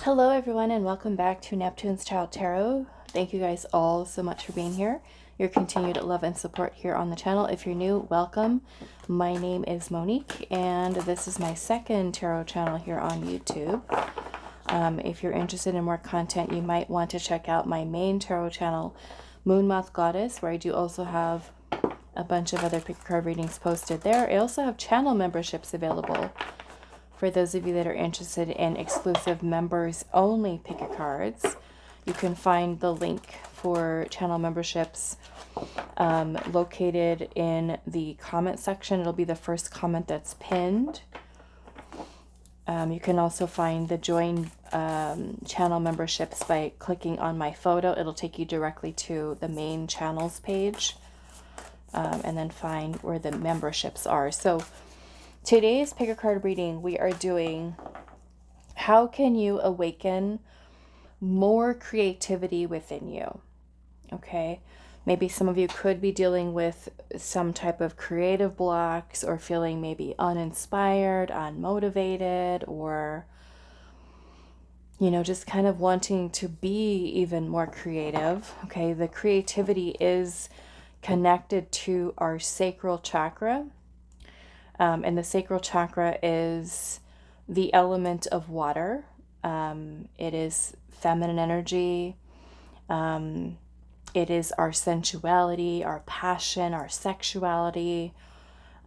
Hello everyone and welcome back to Neptune's Child Tarot. Thank you guys all so much for being here. Your continued love and support here on the channel. If you're new, welcome. My name is Monique and this is my second tarot channel here on YouTube. If you're interested in more content, you might want to check out my main tarot channel, Moon Moth Goddess, where I do also have a bunch of other pick card readings posted there. I also have channel memberships available for those of you that are interested in exclusive members only pick a cards. You can find the link for channel memberships located in the comment section. It'll be the first comment that's pinned. You can also find the join channel memberships by clicking on my photo. It'll take you directly to the main channels page, and then find where the memberships are. So today's pick a card reading, we are doing how can you awaken more creativity within you. Okay, maybe some of you could be dealing with some type of creative blocks or feeling maybe uninspired, unmotivated, or just kind of wanting to be even more creative. Okay, the creativity is connected to our sacral chakra. And the sacral chakra is the element of water. It is feminine energy. It is our sensuality, our passion, our sexuality,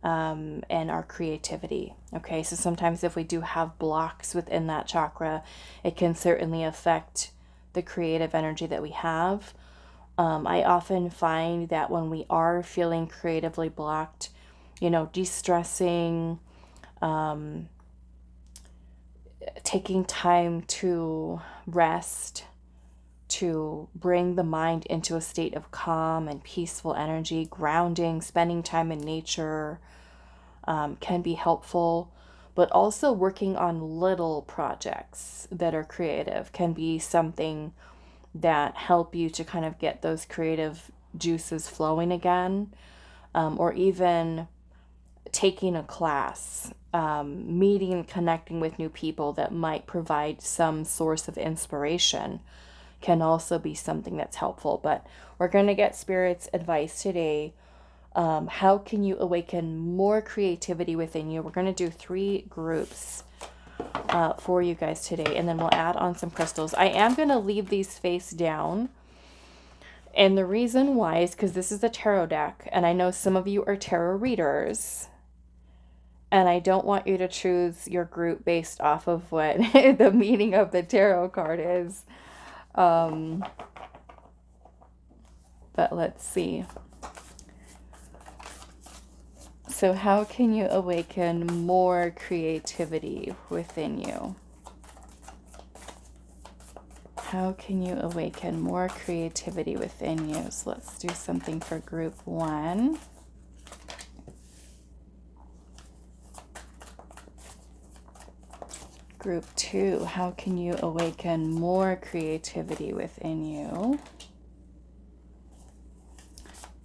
and our creativity. Okay, so sometimes if we do have blocks within that chakra, it can certainly affect the creative energy that we have. I often find that when we are feeling creatively blocked, de-stressing, taking time to rest, to bring the mind into a state of calm and peaceful energy, grounding, spending time in nature, can be helpful. But also working on little projects that are creative can be something that help you to kind of get those creative juices flowing again, or even taking a class, meeting and connecting with new people that might provide some source of inspiration can also be something that's helpful. But we're going to get Spirit's advice today. How can you awaken more creativity within you? We're going to do 3 groups for you guys today, and then we'll add on some crystals. I am going to leave these face down. And the reason why is because this is a tarot deck, and I know some of you are tarot readers, and I don't want you to choose your group based off of what the meaning of the tarot card is. But let's see. So how can you awaken more creativity within you? How can you awaken more creativity within you? So let's do something for group 1. Group 2, how can you awaken more creativity within you?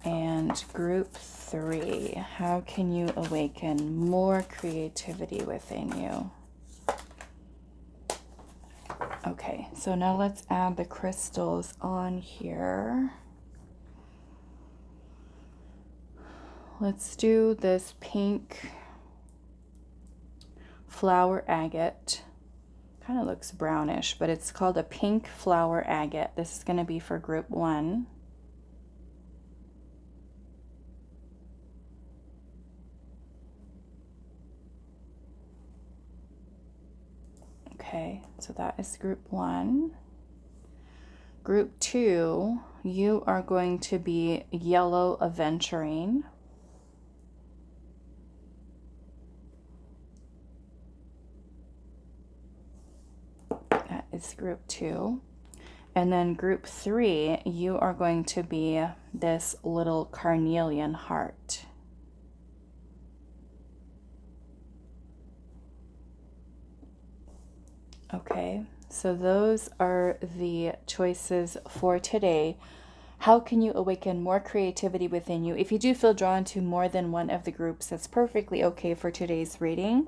And group 3, how can you awaken more creativity within you? Okay, so now let's add the crystals on here. Let's do this pink flower agate. Kind of looks brownish, but it's called a pink flower agate. This is going to be for group 1. Okay, so that is group 1. Group 2, you are going to be yellow Aventurine. That is group 2. And then group 3, you are going to be this little Carnelian heart. Okay, so those are the choices for today. How can you awaken more creativity within you? If you do feel drawn to more than one of the groups, that's perfectly okay for today's reading.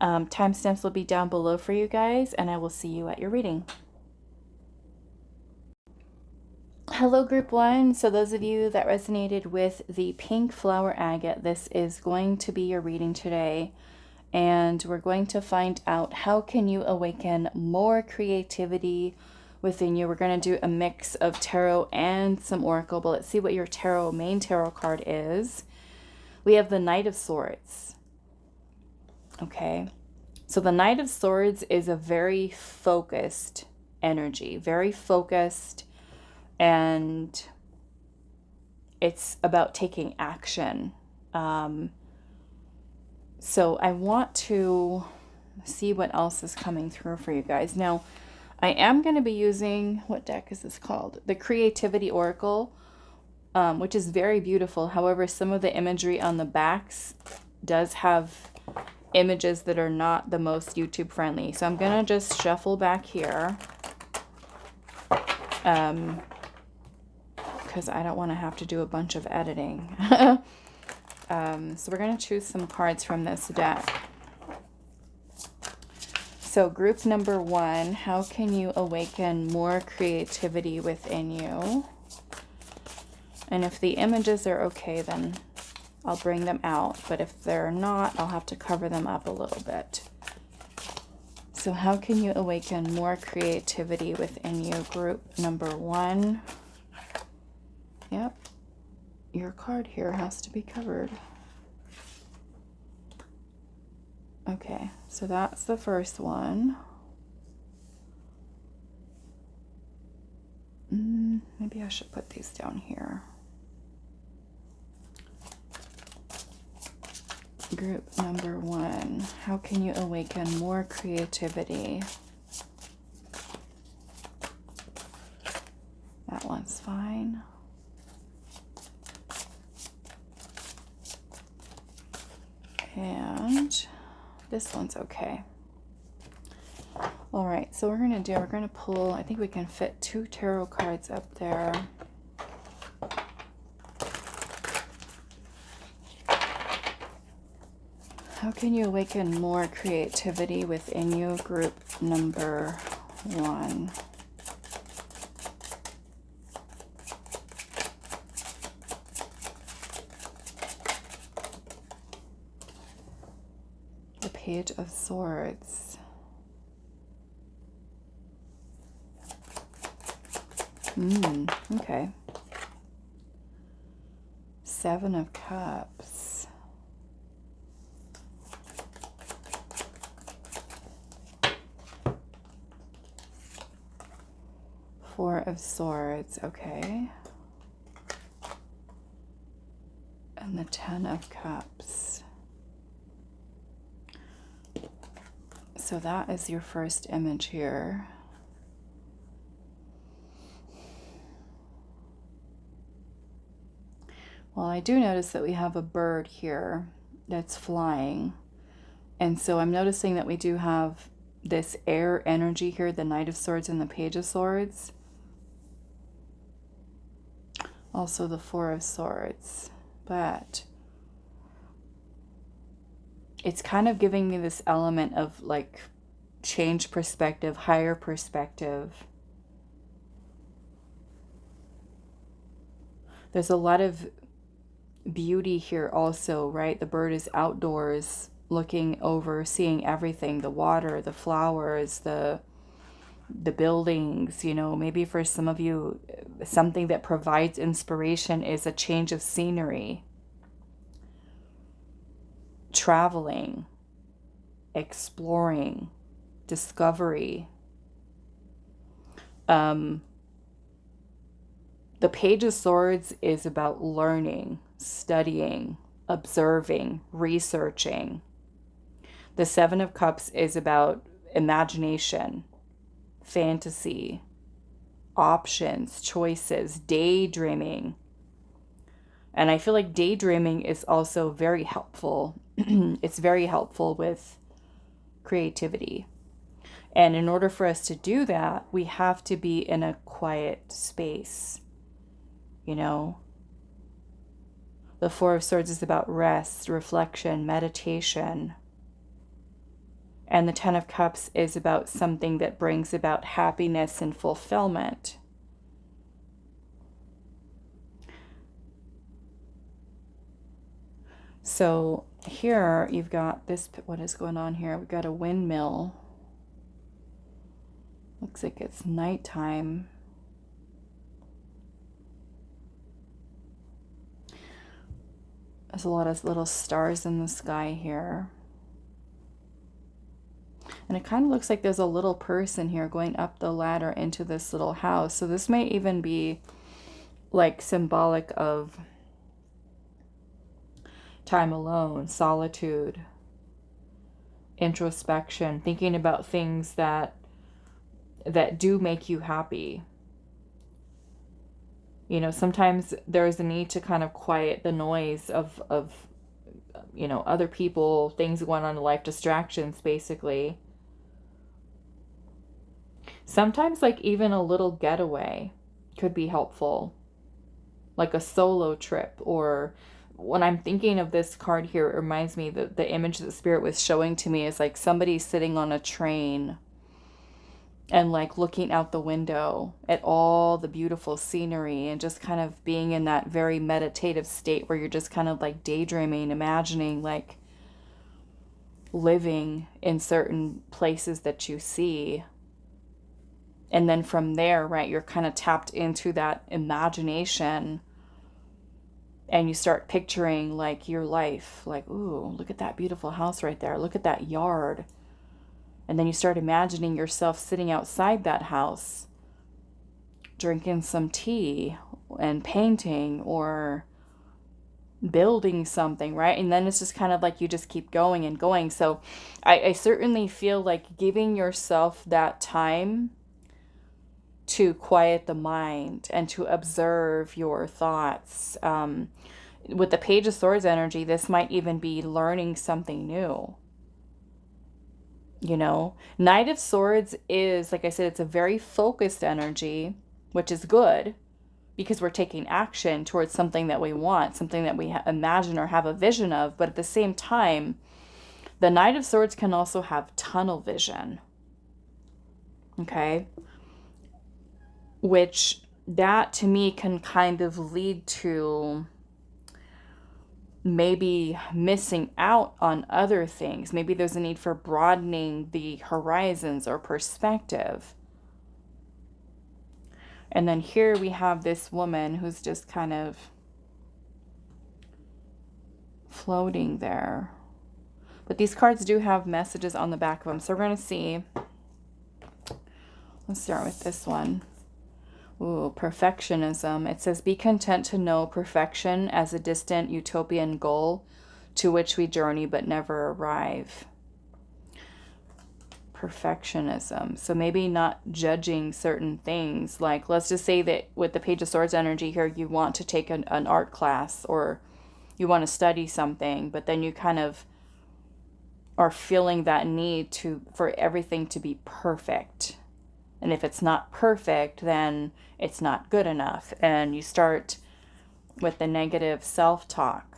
Timestamps will be down below for you guys, and I will see you at your reading. Hello, group one. So those of you that resonated with the pink flower agate, this is going to be your reading today. And we're going to find out how can you awaken more creativity within you. We're going to do a mix of tarot and some oracle, but let's see what your main tarot card is. We have the Knight of Swords. Okay. So the Knight of Swords is a very focused energy, very focused, and it's about taking action. So I want to see what else is coming through for you guys. Now, I am going to be using, what deck is this called? The Creativity Oracle, which is very beautiful. However, some of the imagery on the backs does have images that are not the most YouTube friendly. So I'm going to just shuffle back here. Because I don't want to have to do a bunch of editing. So we're going to choose some cards from this deck. So group number one, how can you awaken more creativity within you? And if the images are okay, then I'll bring them out. But if they're not, I'll have to cover them up a little bit. So how can you awaken more creativity within you? Group number one. Yep. Your card here has to be covered. Okay, so that's the first one. Maybe I should put these down here. Group number one, how can you awaken more creativity? That one's fine. And this one's okay. All right, so we're going to pull, I think we can fit 2 tarot cards up there. How can you awaken more creativity within you? Group number one. The Page of Swords. Okay. Seven of Cups. Four of Swords, okay. And the Ten of Cups. So that is your first image here. Well, I do notice that we have a bird here that's flying. And so I'm noticing that we do have this air energy here, the Knight of Swords and the Page of Swords. Also the Four of Swords. But it's kind of giving me this element of like change perspective, higher perspective. There's a lot of beauty here also, right? The bird is outdoors looking over, seeing everything, the water, the flowers, the buildings, you know. Maybe for some of you, something that provides inspiration is a change of scenery, traveling, exploring, discovery. The Page of Swords is about learning, studying, observing, researching. The Seven of Cups is about imagination, fantasy, options, choices, daydreaming. And I feel like daydreaming is also very helpful. It's very helpful with creativity. And in order for us to do that, we have to be in a quiet space. You know, the Four of Swords is about rest, reflection, meditation. And the Ten of Cups is about something that brings about happiness and fulfillment. So here you've got this, what is going on here? We've got a windmill. Looks like it's nighttime. There's a lot of little stars in the sky here. And it kind of looks like there's a little person here going up the ladder into this little house. So this may even be like symbolic of time alone, solitude, introspection, thinking about things that do make you happy. You know, sometimes there's a need to kind of quiet the noise of you know, other people, things going on in life, distractions, basically. Sometimes, like, even a little getaway could be helpful, like a solo trip. Or when I'm thinking of this card here, it reminds me that the image that the Spirit was showing to me is like somebody sitting on a train and like looking out the window at all the beautiful scenery and just kind of being in that very meditative state where you're just kind of like daydreaming, imagining like living in certain places that you see. And then from there, right, you're kind of tapped into that imagination and you start picturing like your life, like, ooh, look at that beautiful house right there. Look at that yard. And then you start imagining yourself sitting outside that house, drinking some tea and painting or building something, right? And then it's just kind of like you just keep going and going. So I certainly feel like giving yourself that time to quiet the mind and to observe your thoughts. With the Page of Swords energy, this might even be learning something new. You know, Knight of Swords is, like I said, it's a very focused energy, which is good because we're taking action towards something that we want, something that we imagine or have a vision of. But at the same time, the Knight of Swords can also have tunnel vision. Okay? Which that to me can kind of lead to maybe missing out on other things. Maybe there's a need for broadening the horizons or perspective. And then here we have this woman who's just kind of floating there. But these cards do have messages on the back of them. So we're going to see. Let's start with this one. Ooh, perfectionism. It says, be content to know perfection as a distant utopian goal to which we journey but never arrive. Perfectionism. So maybe not judging certain things. Like, let's just say that with the Page of Swords energy here, you want to take an art class or you want to study something, but then you kind of are feeling that need for everything to be perfect. And if it's not perfect, then it's not good enough. And you start with the negative self-talk.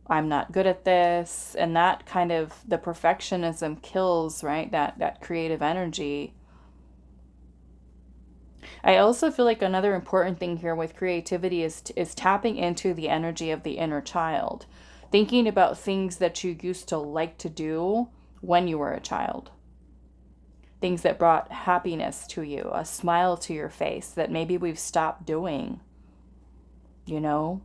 I'm not good at this. And that kind of, the perfectionism kills, right? That creative energy. I also feel like another important thing here with creativity is tapping into the energy of the inner child. Thinking about things that you used to like to do when you were a child. Things that brought happiness to you, a smile to your face that maybe we've stopped doing, you know?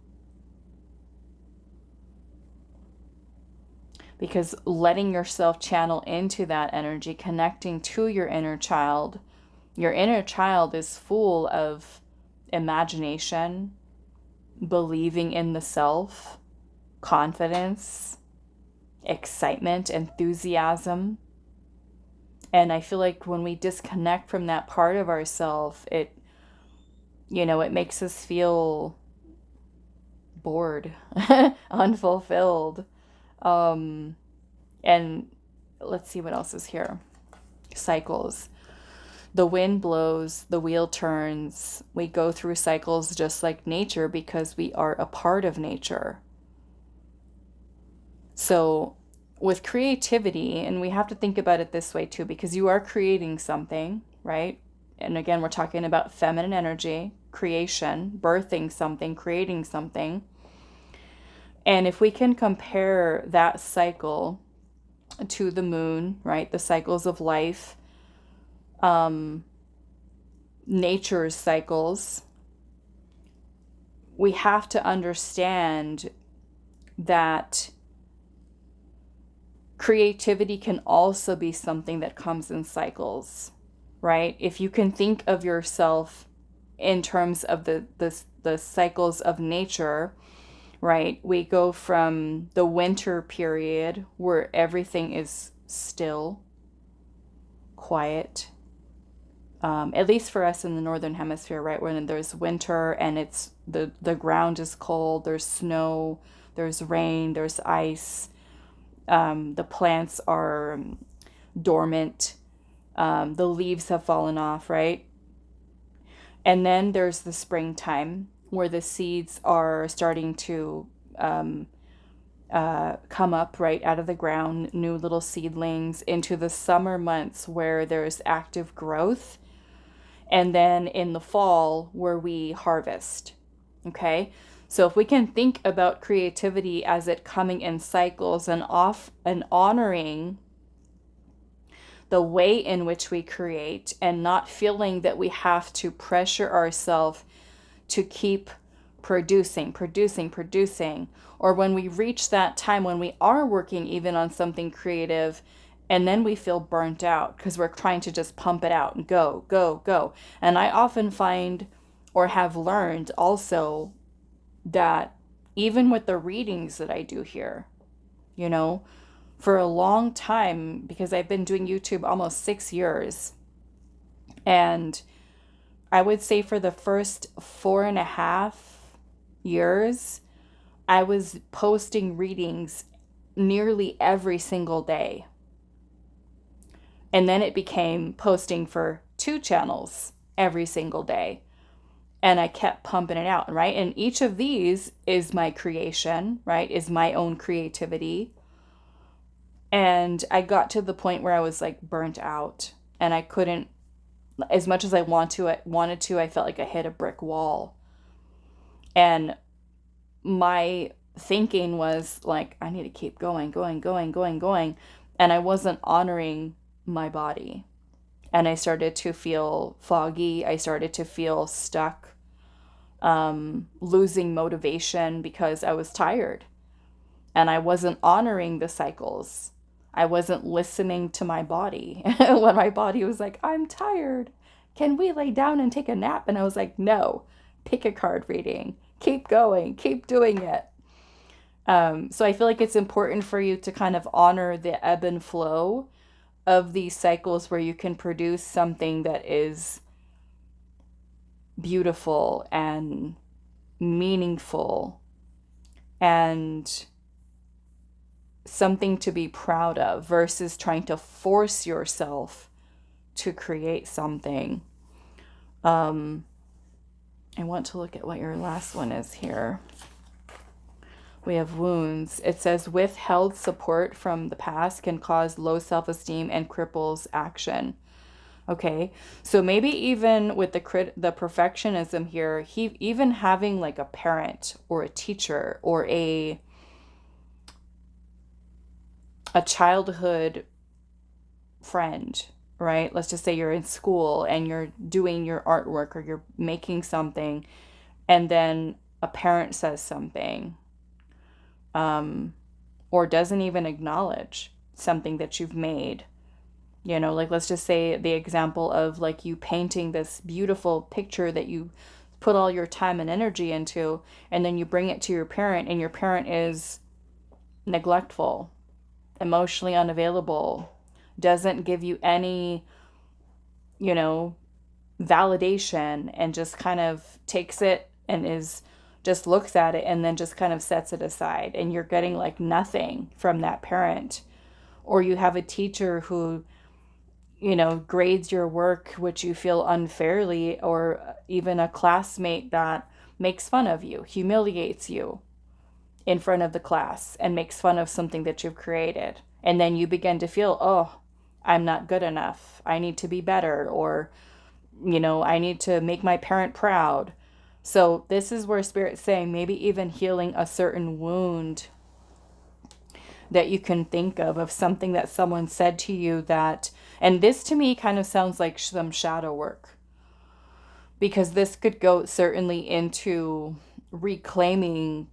Because letting yourself channel into that energy, connecting to your inner child is full of imagination, believing in the self, confidence, excitement, enthusiasm. And I feel like when we disconnect from that part of ourselves, it makes us feel bored, unfulfilled. And let's see what else is here. Cycles. The wind blows, the wheel turns. We go through cycles just like nature because we are a part of nature. So with creativity, and we have to think about it this way too, because you are creating something, right? And again, we're talking about feminine energy, creation, birthing something, creating something. And if we can compare that cycle to the moon, right? The cycles of life, nature's cycles, we have to understand that creativity can also be something that comes in cycles, right? If you can think of yourself in terms of the cycles of nature, right? We go from the winter period where everything is still, quiet, at least for us in the northern hemisphere, right? When there's winter and it's the ground is cold, there's snow, there's rain, there's ice, the plants are dormant, the leaves have fallen off, right? And then there's the springtime where the seeds are starting to come up right out of the ground, new little seedlings, into the summer months where there's active growth, and then in the fall where we harvest. Okay, so if we can think about creativity as it coming in cycles and honoring the way in which we create, and not feeling that we have to pressure ourselves to keep producing, or when we reach that time when we are working even on something creative, and then we feel burnt out because we're trying to just pump it out and go. And I often find, or have learned also, that even with the readings that I do here, you know, for a long time, because I've been doing YouTube almost 6 years, and I would say for the first 4.5 years, I was posting readings nearly every single day. And then it became posting for 2 channels every single day. And I kept pumping it out, right? And each of these is my creation, right? Is my own creativity. And I got to the point where I was like burnt out, and I couldn't, as much as I wanted to, I felt like I hit a brick wall. And my thinking was like, I need to keep going. And I wasn't honoring my body. And I started to feel foggy. I started to feel stuck, losing motivation because I was tired. And I wasn't honoring the cycles. I wasn't listening to my body. When my body was like, I'm tired. Can we lay down and take a nap? And I was like, no, pick a card reading. Keep going. Keep doing it. So I feel like it's important for you to kind of honor the ebb and flow of these cycles where you can produce something that is beautiful and meaningful and something to be proud of, versus trying to force yourself to create something. I want to look at what your last one is here. We have wounds. It says withheld support from the past can cause low self-esteem and cripples action. Okay, so maybe even with the perfectionism here, even having like a parent or a teacher or a childhood friend, right? Let's just say you're in school and you're doing your artwork or you're making something, and then a parent says something, or doesn't even acknowledge something that you've made. You know, like let's just say the example of like you painting this beautiful picture that you put all your time and energy into, and then you bring it to your parent, and your parent is neglectful, emotionally unavailable, doesn't give you any, validation, and just kind of takes it and just looks at it and then just kind of sets it aside, and you're getting like nothing from that parent. Or you have a teacher who, grades your work, which you feel unfairly, or even a classmate that makes fun of you, humiliates you. in front of the class and makes fun of something that you've created. And then you begin to feel, oh, I'm not good enough. I need to be better. Or, I need to make my parent proud. So this is where Spirit's saying maybe even healing a certain wound that you can think of something that someone said to you that, and this to me kind of sounds like some shadow work, because this could go certainly into reclaiming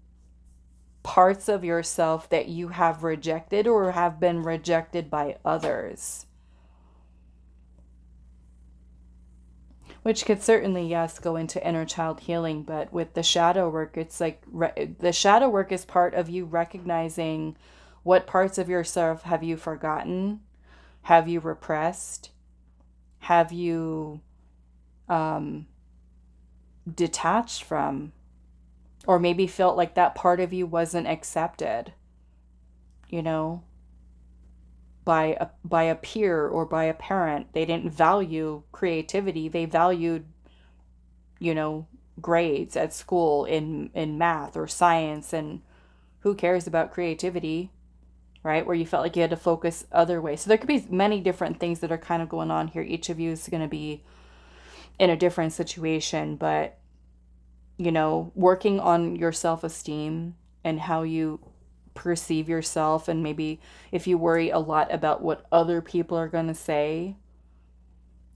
parts of yourself that you have rejected or have been rejected by others. Which could certainly, yes, go into inner child healing. But with the shadow work, it's like the shadow work is part of you recognizing what parts of yourself have you forgotten, have you repressed, have you detached from, or maybe felt like that part of you wasn't accepted, by a peer or by a parent. They didn't value creativity. They valued, grades at school in math or science, and who cares about creativity, right? Where you felt like you had to focus other ways. So there could be many different things that are kind of going on here. Each of you is going to be in a different situation, but working on your self-esteem and how you perceive yourself, and maybe if you worry a lot about what other people are going to say,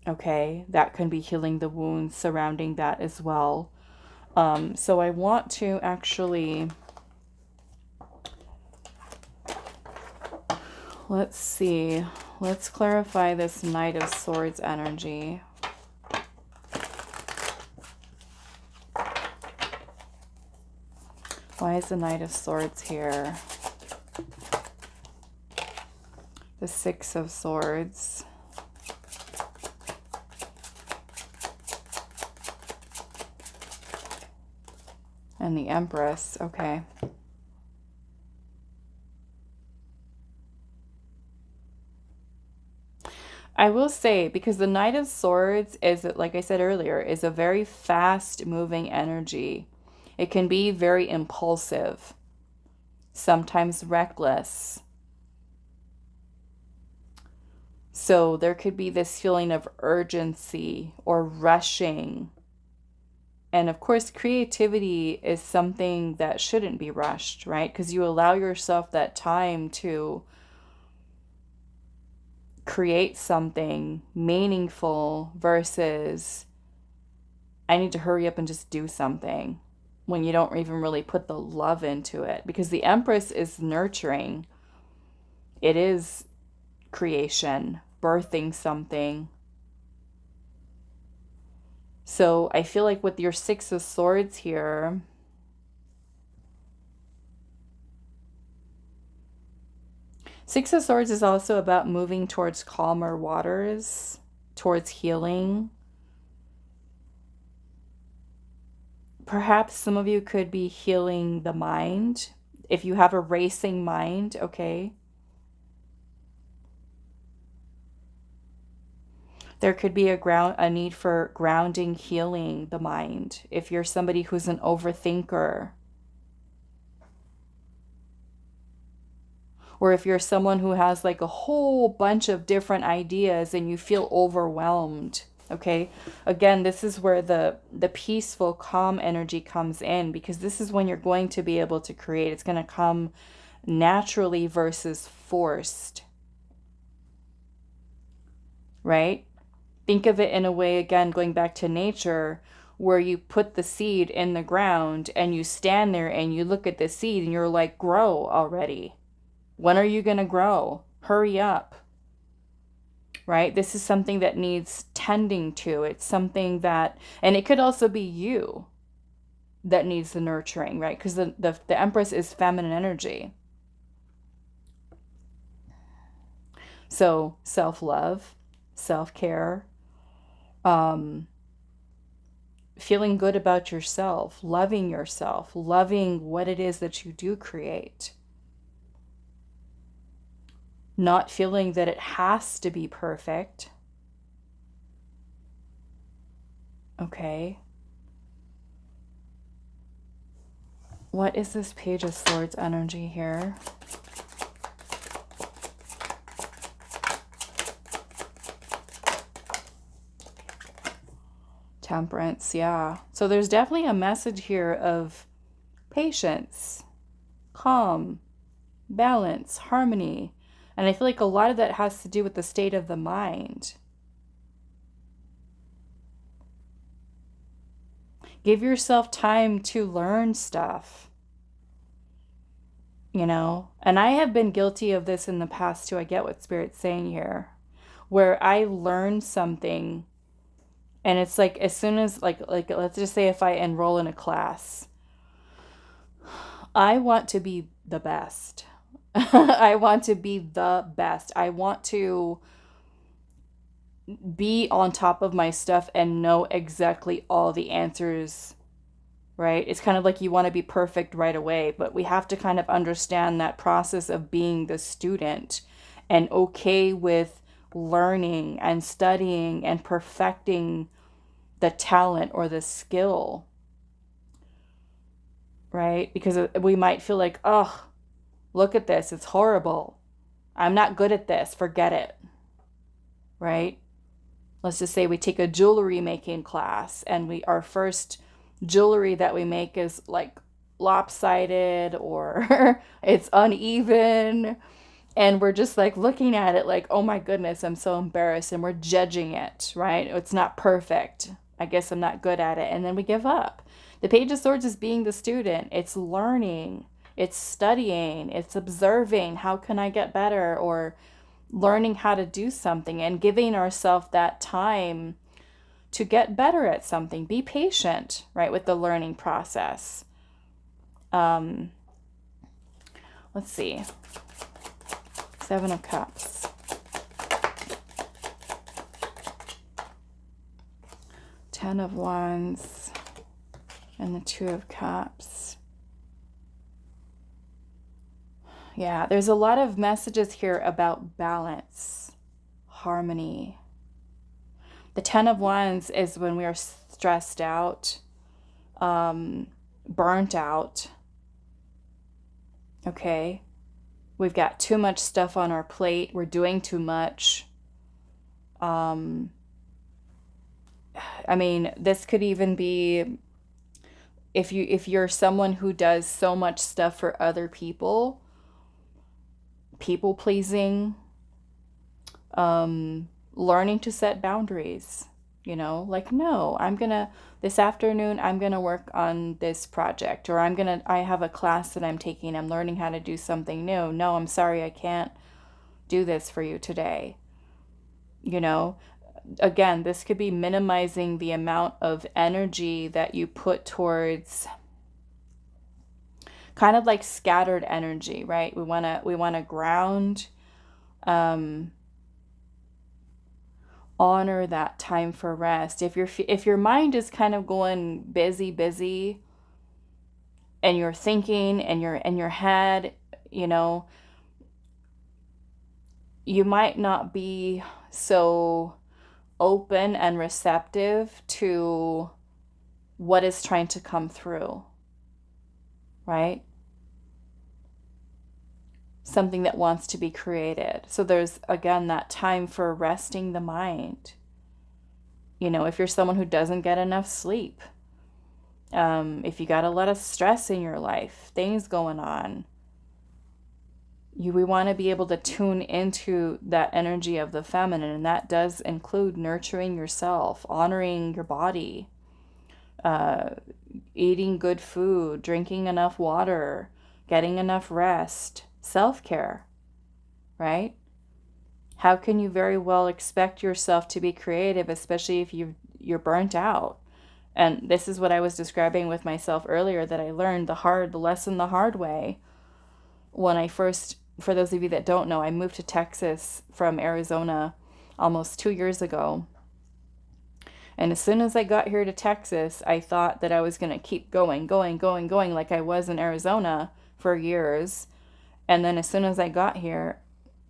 okay, that can be healing the wounds surrounding that as well. So I want to actually, let's see, let's clarify this Knight of Swords energy. Why is the Knight of Swords here? The Six of Swords. And the Empress. Okay. I will say, because the Knight of Swords is, like I said earlier, is a very fast moving energy. It can be very impulsive, sometimes reckless. So there could be this feeling of urgency or rushing. And of course, creativity is something that shouldn't be rushed, right? Because you allow yourself that time to create something meaningful versus I need to hurry up and just do something, when you don't even really put the love into it. Because the Empress is nurturing. It is creation, birthing something. So I feel like with your Six of Swords here, Six of Swords is also about moving towards calmer waters, towards healing. Perhaps some of you could be healing the mind. If you have a racing mind, okay. There could be a need for grounding, healing the mind. If you're somebody who's an overthinker, or if you're someone who has like a whole bunch of different ideas and you feel overwhelmed, okay? Again, this is where the peaceful, calm energy comes in, because this is when you're going to be able to create. It's going to come naturally versus forced, right? Think of it in a way, again, going back to nature, where you put the seed in the ground and you stand there and you look at the seed and you're like, grow already. When are you going to grow? Hurry up. Right? This is something that needs tending to. It's something that, and it could also be you that needs the nurturing, right? Because the Empress is feminine energy. So self-love, self-care, feeling good about yourself, loving what it is that you do create. Not feeling that it has to be perfect. Okay. What is this Page of Swords energy here? Temperance, yeah. So there's definitely a message here of patience, calm, balance, harmony. And I feel like a lot of that has to do with the state of the mind. Give yourself time to learn stuff, you know? And I have been guilty of this in the past too. I get what Spirit's saying here, where I learn something and it's like as soon as like let's just say if I enroll in a class, I want to be the best. I want to be the best. I want to be on top of my stuff and know exactly all the answers, right? It's kind of like you want to be perfect right away, but we have to kind of understand that process of being the student and okay with learning and studying and perfecting the talent or the skill, right? Because we might feel like, oh, look at this, it's horrible. I'm not good at this, forget it, right? Let's just say we take a jewelry making class and our first jewelry that we make is like lopsided or it's uneven. And we're just like looking at it like, oh my goodness, I'm so embarrassed. And we're judging it, right? It's not perfect. I guess I'm not good at it. And then we give up. The Page of Swords is being the student. It's learning. It's studying. It's observing. How can I get better? Or learning how to do something and giving ourselves that time to get better at something. Be patient, right, with the learning process. Let's see. 7 of Cups. 10 of Wands. And the 2 of Cups. Yeah, there's a lot of messages here about balance, harmony. The 10 of Wands is when we are stressed out, burnt out. Okay? We've got too much stuff on our plate. We're doing too much. I mean, this could even be if you're someone who does so much stuff for other people, people pleasing, learning to set boundaries, you know, like, no, this afternoon, I'm going to work on this project, or I have a class that I'm taking. I'm learning how to do something new. No, I'm sorry, I can't do this for you today. You know, again, this could be minimizing the amount of energy that you put towards kind of like scattered energy, right? We want to ground, honor that time for rest. If your mind is kind of going busy and you're thinking and you're in your head, you know, you might not be so open and receptive to what is trying to come through, right? Something that wants to be created. So there's, again, that time for resting the mind. You know, if you're someone who doesn't get enough sleep, if you got a lot of stress in your life, things going on, we want to be able to tune into that energy of the feminine, and that does include nurturing yourself, honoring your body, eating good food, drinking enough water, getting enough rest, self-care, right? How can you very well expect yourself to be creative, especially if you're burnt out? And this is what I was describing with myself earlier, that I learned the lesson the hard way. When I first, for those of you that don't know, I moved to Texas from Arizona almost 2 years ago. And as soon as I got here to Texas, I thought that I was going to keep going like I was in Arizona for years. And then as soon as I got here,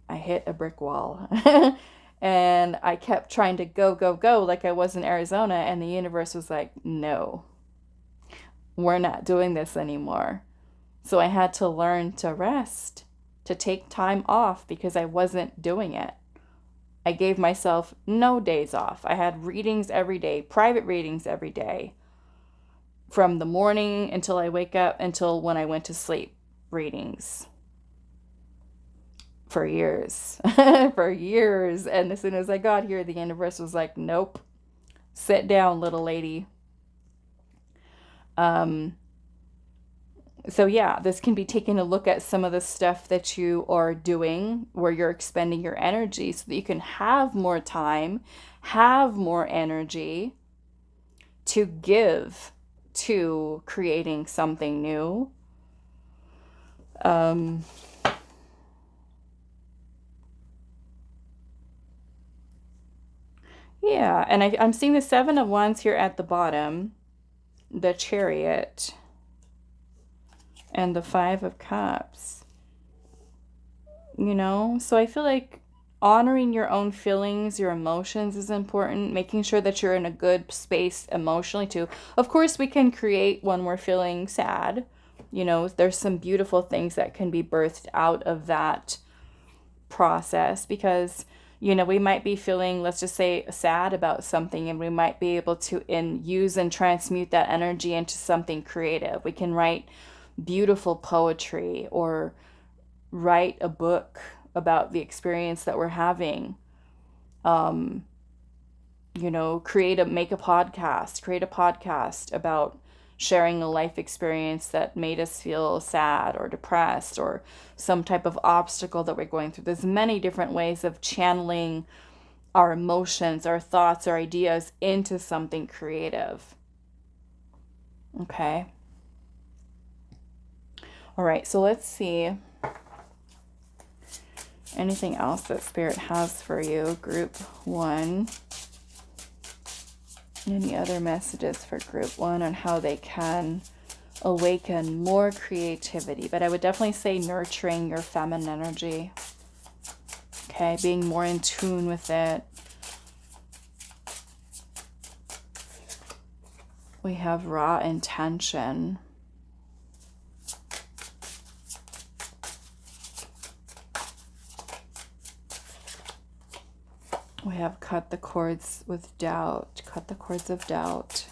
I hit a brick wall. And I kept trying to go like I was in Arizona. And the universe was like, no, we're not doing this anymore. So I had to learn to rest, to take time off because I wasn't doing it. I gave myself no days off. I had readings every day, private readings every day, from the morning until I wake up until when I went to sleep, readings for years, for years. And as soon as I got here, the universe was like, nope, sit down, little lady. So yeah, this can be taking a look at some of the stuff that you are doing where you're expending your energy so that you can have more time, have more energy to give to creating something new. Yeah, and I'm seeing the Seven of Wands here at the bottom, the Chariot, and the Five of Cups. You know, so I feel like honoring your own feelings, your emotions is important, making sure that you're in a good space emotionally too. Of course, we can create when we're feeling sad. You know, there's some beautiful things that can be birthed out of that process because, you know, we might be feeling, let's just say, sad about something, and we might be able to use and transmute that energy into something creative. We can write beautiful poetry or write a book about the experience that we're having. You know, create a podcast about sharing a life experience that made us feel sad or depressed or some type of obstacle that we're going through. There's many different ways of channeling our emotions, our thoughts, our ideas into something creative. Okay. All right, so let's see anything else that Spirit has for you, Group 1. Any other messages for Group 1 on how they can awaken more creativity? But I would definitely say nurturing your feminine energy. Okay, being more in tune with it. We have raw intention. We have cut the cords with doubt, cut the cords of doubt.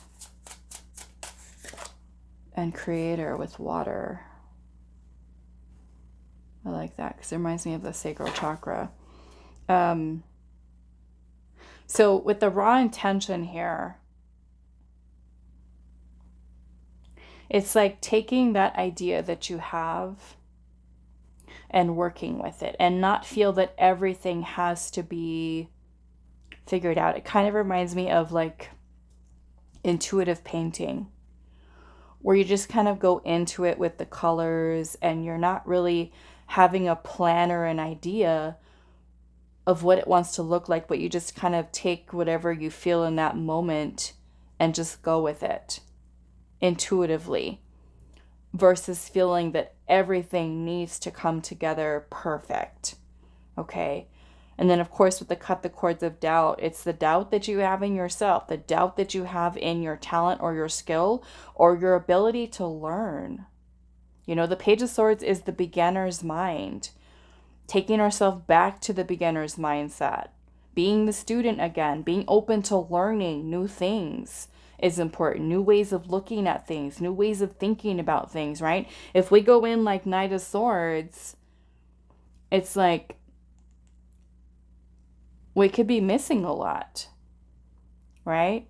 And Creator with water. I like that because it reminds me of the sacral chakra. So with the raw intention here, it's like taking that idea that you have and working with it and not feel that everything has to be figured out. It kind of reminds me of like intuitive painting, where you just kind of go into it with the colors and you're not really having a plan or an idea of what it wants to look like, but you just kind of take whatever you feel in that moment and just go with it intuitively, versus feeling that everything needs to come together perfect. Okay. And then, of course, with the cut the cords of doubt, it's the doubt that you have in yourself, the doubt that you have in your talent or your skill or your ability to learn. You know, the Page of Swords is the beginner's mind, taking ourselves back to the beginner's mindset, being the student again, being open to learning new things is important. New ways of looking at things, new ways of thinking about things, right? If we go in like Knight of Swords, it's like, we could be missing a lot, right?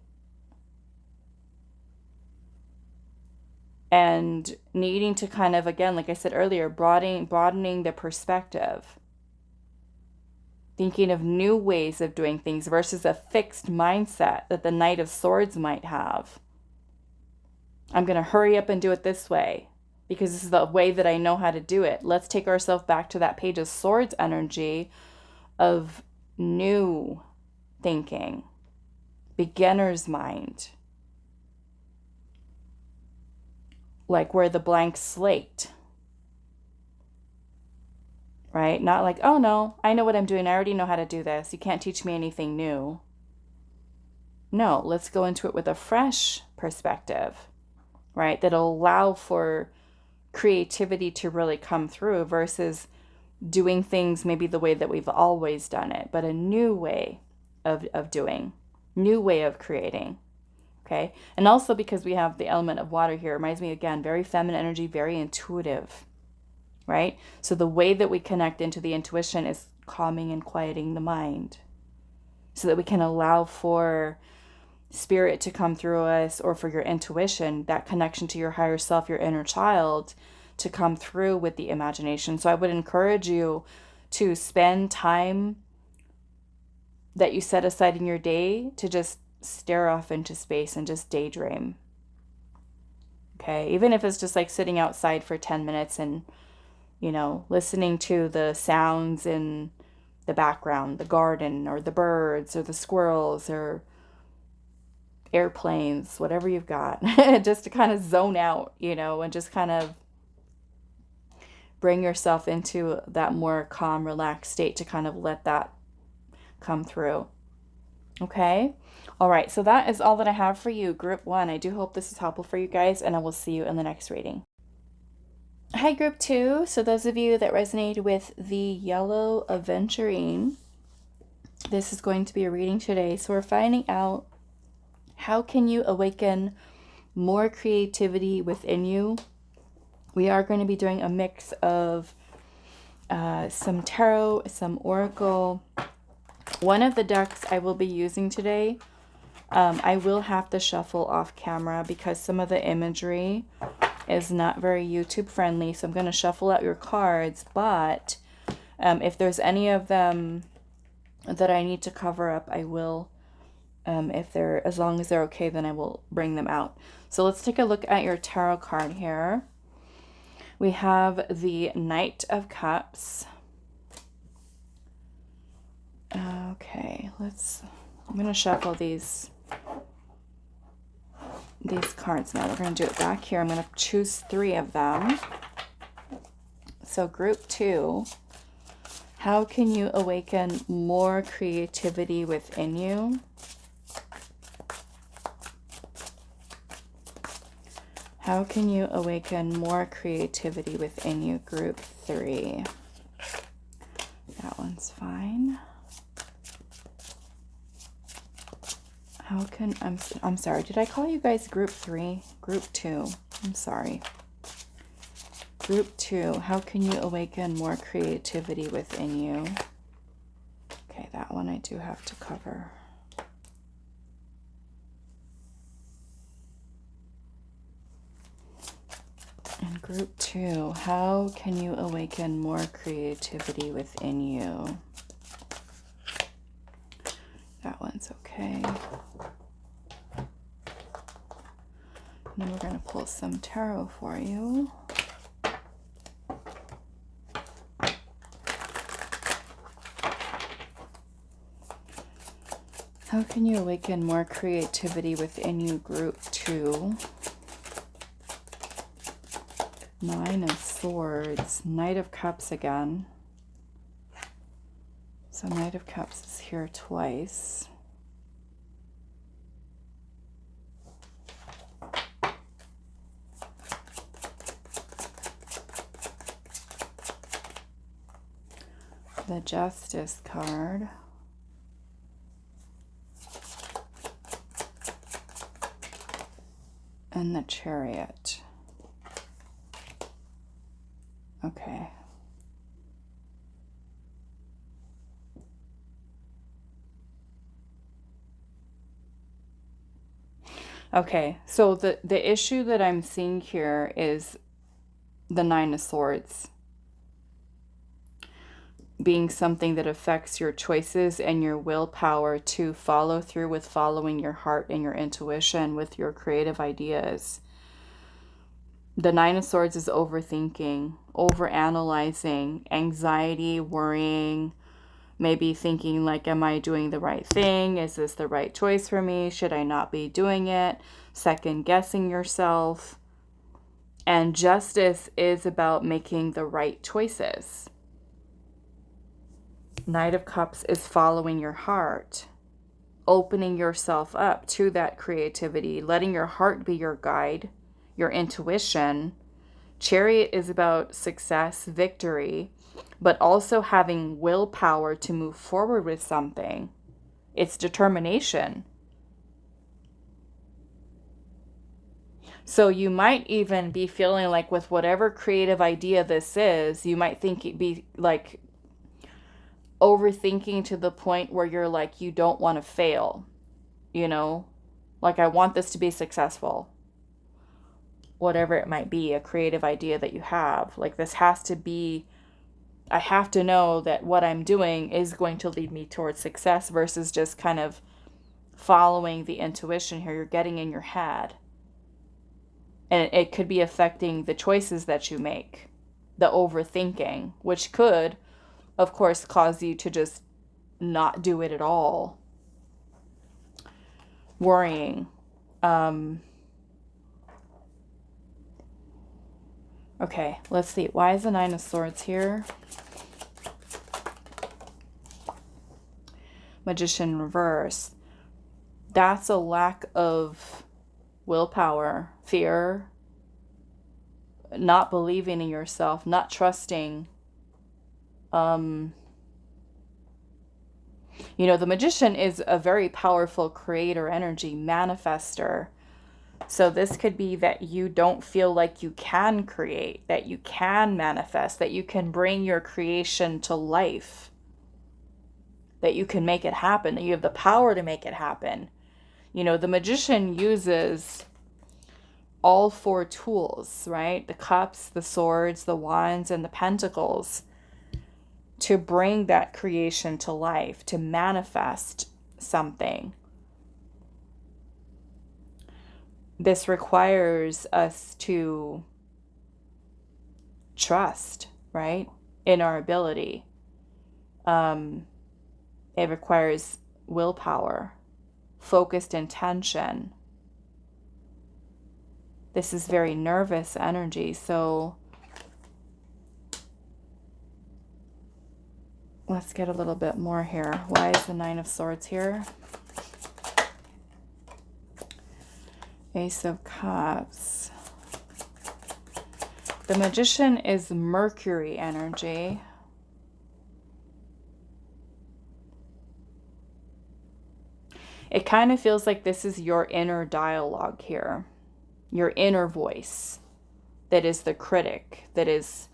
And needing to kind of, again, like I said earlier, broadening the perspective. Thinking of new ways of doing things versus a fixed mindset that the Knight of Swords might have. I'm going to hurry up and do it this way because this is the way that I know how to do it. Let's take ourselves back to that Page of Swords energy of new thinking, beginner's mind, like we're the blank slate, right? Not like, oh no, I know what I'm doing. I already know how to do this. You can't teach me anything new. No, let's go into it with a fresh perspective, right? That'll allow for creativity to really come through versus doing things maybe the way that we've always done it, but a new way of doing, new way of creating. Okay. And also because we have the element of water here, reminds me again, very feminine energy, very intuitive, right? So the way that we connect into the intuition is calming and quieting the mind so that we can allow for spirit to come through us, or for your intuition, that connection to your higher self, your inner child, to come through with the imagination. So I would encourage you to spend time that you set aside in your day to just stare off into space and just daydream. Okay, even if it's just like sitting outside for 10 minutes and, you know, listening to the sounds in the background, the garden or the birds or the squirrels or airplanes, whatever you've got, just to kind of zone out, you know, and just kind of bring yourself into that more calm, relaxed state to kind of let that come through. Okay. All right. So that is all that I have for you, Group 1. I do hope this is helpful for you guys, and I will see you in the next reading. Hi, Group 2. So those of you that resonated with the yellow Aventurine, this is going to be a reading today. So we're finding out, how can you awaken more creativity within you? We are going to be doing a mix of some tarot, some oracle. One of the decks I will be using today, I will have to shuffle off camera because some of the imagery is not very YouTube friendly. So I'm going to shuffle out your cards, but if there's any of them that I need to cover up, I will. As long as they're okay, then I will bring them out. So let's take a look at your tarot card here. We have the Knight of Cups. Okay, I'm going to shuffle these cards now. We're going to do it back here. I'm going to choose 3 of them. So Group 2, how can you awaken more creativity within you? How can you awaken more creativity within you, Group 3? That one's fine. I'm sorry, did I call you guys Group 3? Group 2, I'm sorry. Group 2, how can you awaken more creativity within you? Okay, that one I do have to cover. And Group 2, how can you awaken more creativity within you? That one's okay. And then we're going to pull some tarot for you. How can you awaken more creativity within you, Group 2? 9 of Swords, Knight of Cups again. So Knight of Cups is here twice. The Justice card. And the Chariot. Okay. Okay, so the issue that I'm seeing here is the 9 of Swords being something that affects your choices and your willpower to follow through with following your heart and your intuition with your creative ideas. The 9 of Swords is overthinking, overanalyzing, anxiety, worrying, maybe thinking like, am I doing the right thing? Is this the right choice for me? Should I not be doing it? Second guessing yourself. And Justice is about making the right choices. Knight of Cups is following your heart, opening yourself up to that creativity, letting your heart be your guide, your intuition, Chariot is about success, victory, but also having willpower to move forward with something. It's determination. So you might even be feeling like with whatever creative idea this is, you might think it'd be like overthinking to the point where you're like, you don't want to fail, you know? Like, I want this to be successful. Whatever it might be, a creative idea that you have. Like, this has to be, I have to know that what I'm doing is going to lead me towards success versus just kind of following the intuition here. You're getting in your head. And it could be affecting the choices that you make, the overthinking, which could, of course, cause you to just not do it at all. Worrying. Okay, let's see. Why is the Nine of Swords here? Magician in reverse. That's a lack of willpower, fear, not believing in yourself, not trusting. You know, the Magician is a very powerful creator energy, manifester. So this could be that you don't feel like you can create, that you can manifest, that you can bring your creation to life, that you can make it happen, that you have the power to make it happen. You know, the Magician uses all four tools, right? The cups, the swords, the wands, and the pentacles to bring that creation to life, to manifest something. This requires us to trust, right, in our ability. It requires willpower, focused intention. This is very nervous energy, so let's get a little bit more here. Why is the Nine of Swords here? Ace of Cups. The Magician is Mercury energy. It kind of feels like this is your inner dialogue here. Your inner voice that is the critic, that is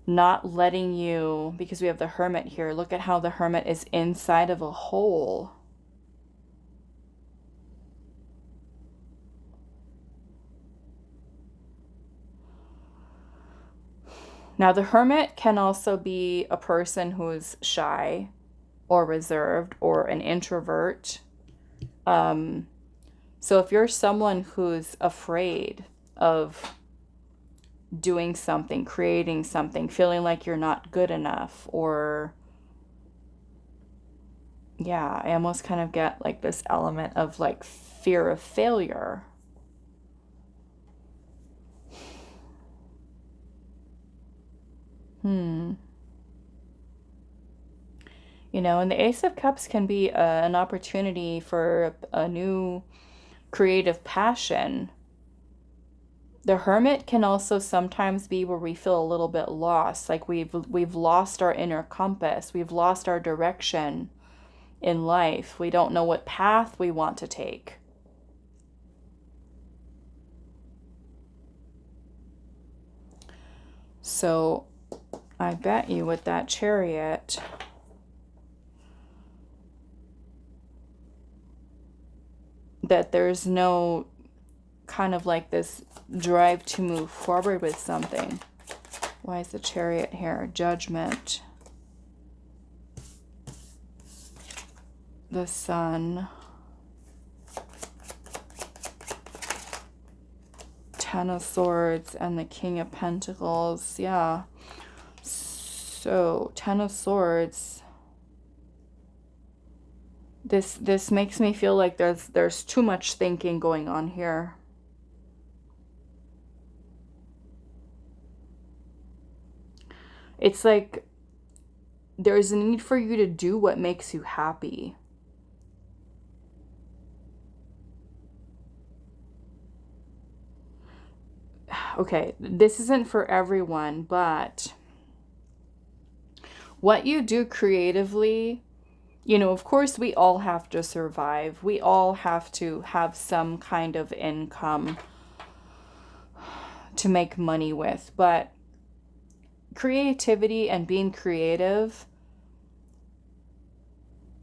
not letting you, because we have the Hermit here. Look at how the Hermit is inside of a hole. Now, the Hermit can also be a person who's shy or reserved or an introvert. So if you're someone who's afraid of doing something, creating something, feeling like you're not good enough, or yeah, I almost kind of get like this element of like fear of failure. You know, and the Ace of Cups can be an opportunity for a new creative passion. The Hermit can also sometimes be where we feel a little bit lost, like we've lost our inner compass, we've lost our direction in life. We don't know what path we want to take. So I bet you with that Chariot, that there's no kind of like this drive to move forward with something. Why is the Chariot here? Judgment. The Sun. Ten of Swords and the King of Pentacles. Yeah. So, Ten of Swords. This makes me feel like there's too much thinking going on here. It's like there's a need for you to do what makes you happy. okay, this isn't for everyone, but what you do creatively, you know, of course, we all have to survive. We all have to have some kind of income to make money with. But creativity and being creative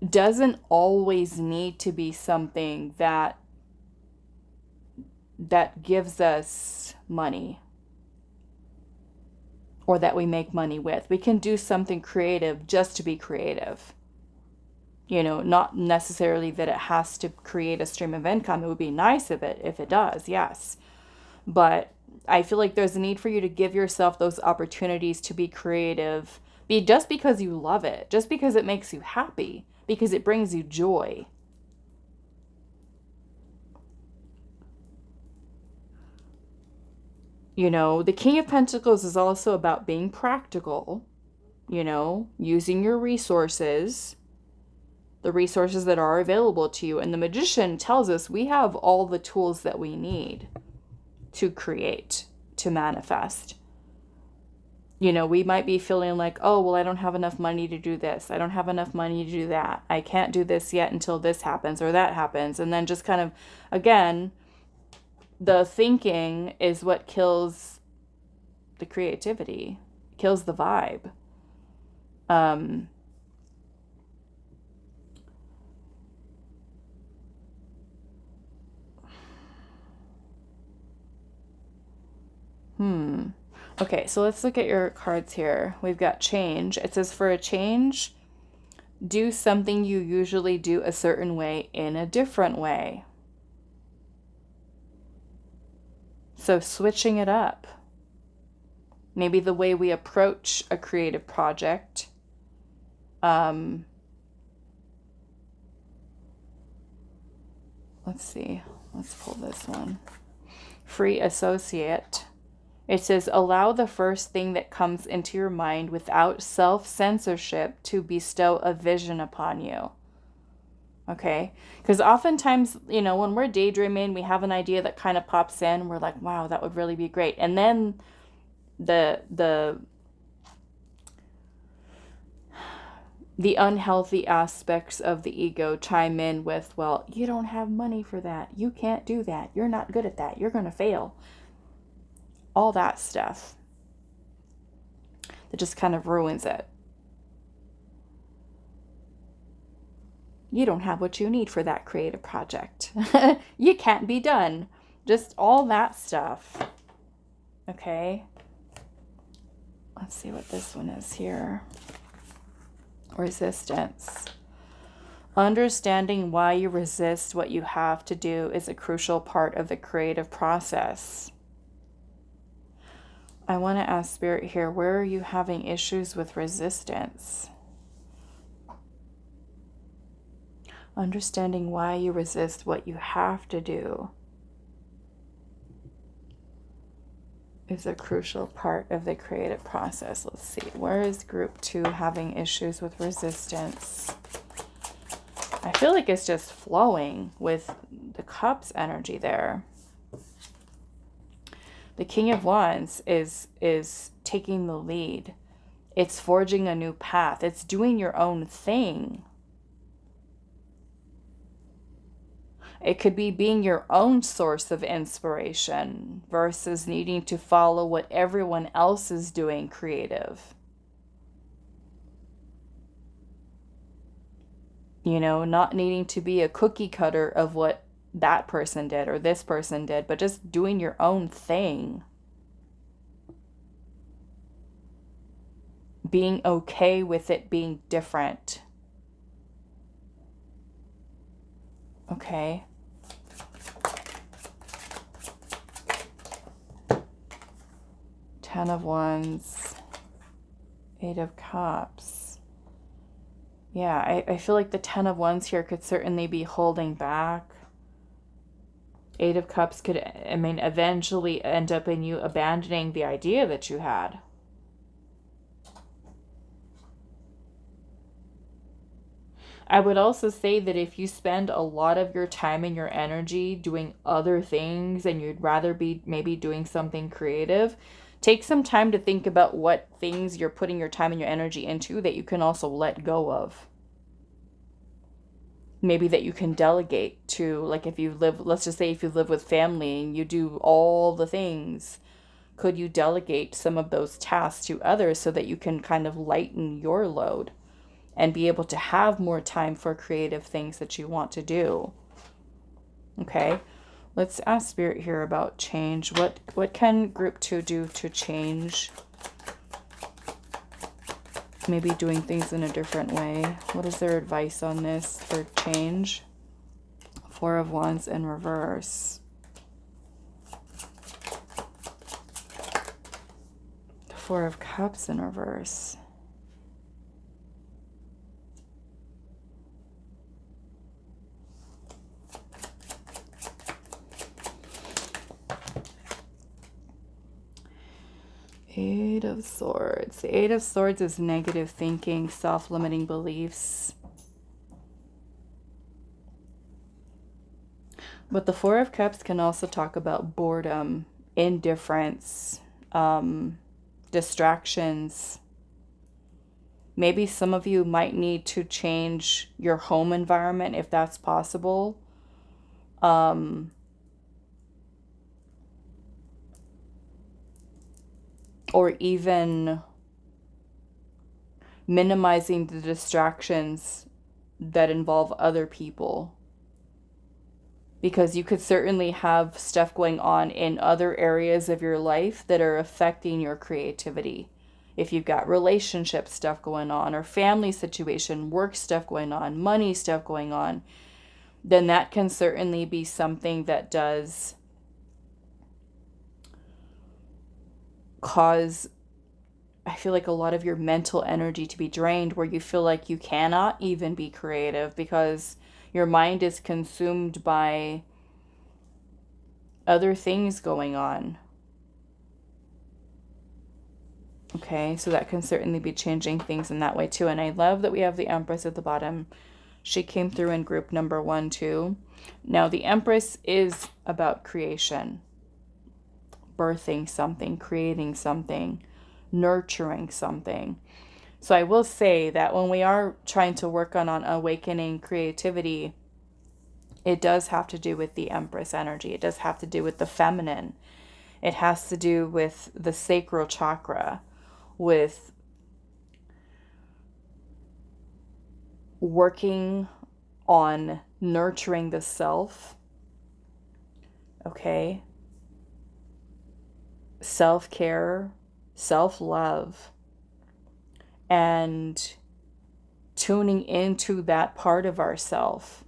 doesn't always need to be something that gives us money or that we make money with. We can do something creative just to be creative. You know, not necessarily that it has to create a stream of income. It would be nice if it does, yes. But I feel like there's a need for you to give yourself those opportunities to be creative, just because you love it, just because it makes you happy, because it brings you joy. You know, the King of Pentacles is also about being practical, you know, using your resources, the resources that are available to you. And the Magician tells us we have all the tools that we need to create, to manifest. You know, we might be feeling like, oh, well, I don't have enough money to do this. I don't have enough money to do that. I can't do this yet until this happens or that happens. And then just kind of, again, the thinking is what kills the creativity, kills the vibe. Okay, so let's look at your cards here. We've got change. It says for a change, do something you usually do a certain way in a different way. So switching it up. Maybe the way we approach a creative project. Let's see. Let's pull this one. Free associate. It says, allow the first thing that comes into your mind without self-censorship to bestow a vision upon you. Okay? Because oftentimes, you know, when we're daydreaming, we have an idea that kind of pops in. And we're like, wow, that would really be great. And then the unhealthy aspects of the ego chime in with, well, you don't have money for that. You can't do that. You're not good at that. You're going to fail. All that stuff that just kind of ruins it. You don't have what you need for that creative project. You can't be done. Just all that stuff. Okay. Let's see what this one is here. Resistance. Understanding why you resist what you have to do is a crucial part of the creative process. I want to ask Spirit here, where are you having issues with resistance? Understanding why you resist what you have to do is a crucial part of the creative process. Let's see, where is group 2 having issues with resistance? I feel like it's just flowing with the Cups energy there. The King of Wands is taking the lead. It's forging a new path. It's doing your own thing. It could be being your own source of inspiration versus needing to follow what everyone else is doing creative. You know, not needing to be a cookie cutter of what that person did or this person did, but just doing your own thing. Being okay with it being different. Okay. Ten of Wands, Eight of Cups. Yeah, I feel like the Ten of Wands here could certainly be holding back. Eight of Cups could, I mean, eventually end up in you abandoning the idea that you had. I would also say that if you spend a lot of your time and your energy doing other things and you'd rather be maybe doing something creative, take some time to think about what things you're putting your time and your energy into that you can also let go of. Maybe that you can delegate to, like if you live, let's just say if you live with family and you do all the things, could you delegate some of those tasks to others so that you can kind of lighten your load and be able to have more time for creative things that you want to do? Okay, let's ask Spirit here about change. What can group 2 do to change? Maybe doing things in a different way. What is their advice on this for change? 4 of Wands in reverse. The 4 of Cups in reverse. Eight of Swords. The 8 of Swords is negative thinking, self-limiting beliefs. But the 4 of Cups can also talk about boredom, indifference, distractions. Maybe some of you might need to change your home environment if that's possible. Or even minimizing the distractions that involve other people. Because you could certainly have stuff going on in other areas of your life that are affecting your creativity. If you've got relationship stuff going on, or family situation, work stuff going on, money stuff going on, then that can certainly be something that does cause, I feel like, a lot of your mental energy to be drained, where you feel like you cannot even be creative because your mind is consumed by other things going on. Okay, so that can certainly be changing things in that way too. And I love that we have the Empress at the bottom. She came through in group number 1 too. Now the Empress is about creation, birthing something, creating something, nurturing something. So I will say that when we are trying to work on awakening creativity, it does have to do with the Empress energy. It does have to do with the feminine. It has to do with the sacral chakra, with working on nurturing the self. Okay? Self-care, self-love, and tuning into that part of ourself.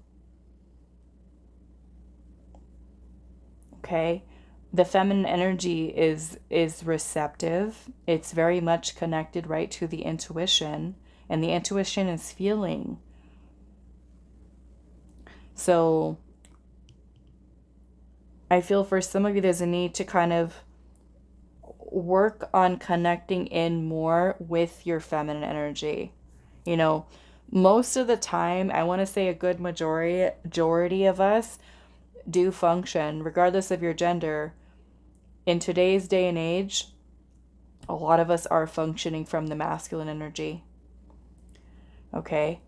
Okay? The feminine energy is receptive. It's very much connected right to the intuition, and the intuition is feeling. So I feel for some of you there's a need to kind of work on connecting in more with your feminine energy. You know, most of the time, I want to say a good majority of us do function, regardless of your gender. In today's day and age, a lot of us are functioning from the masculine energy. Okay?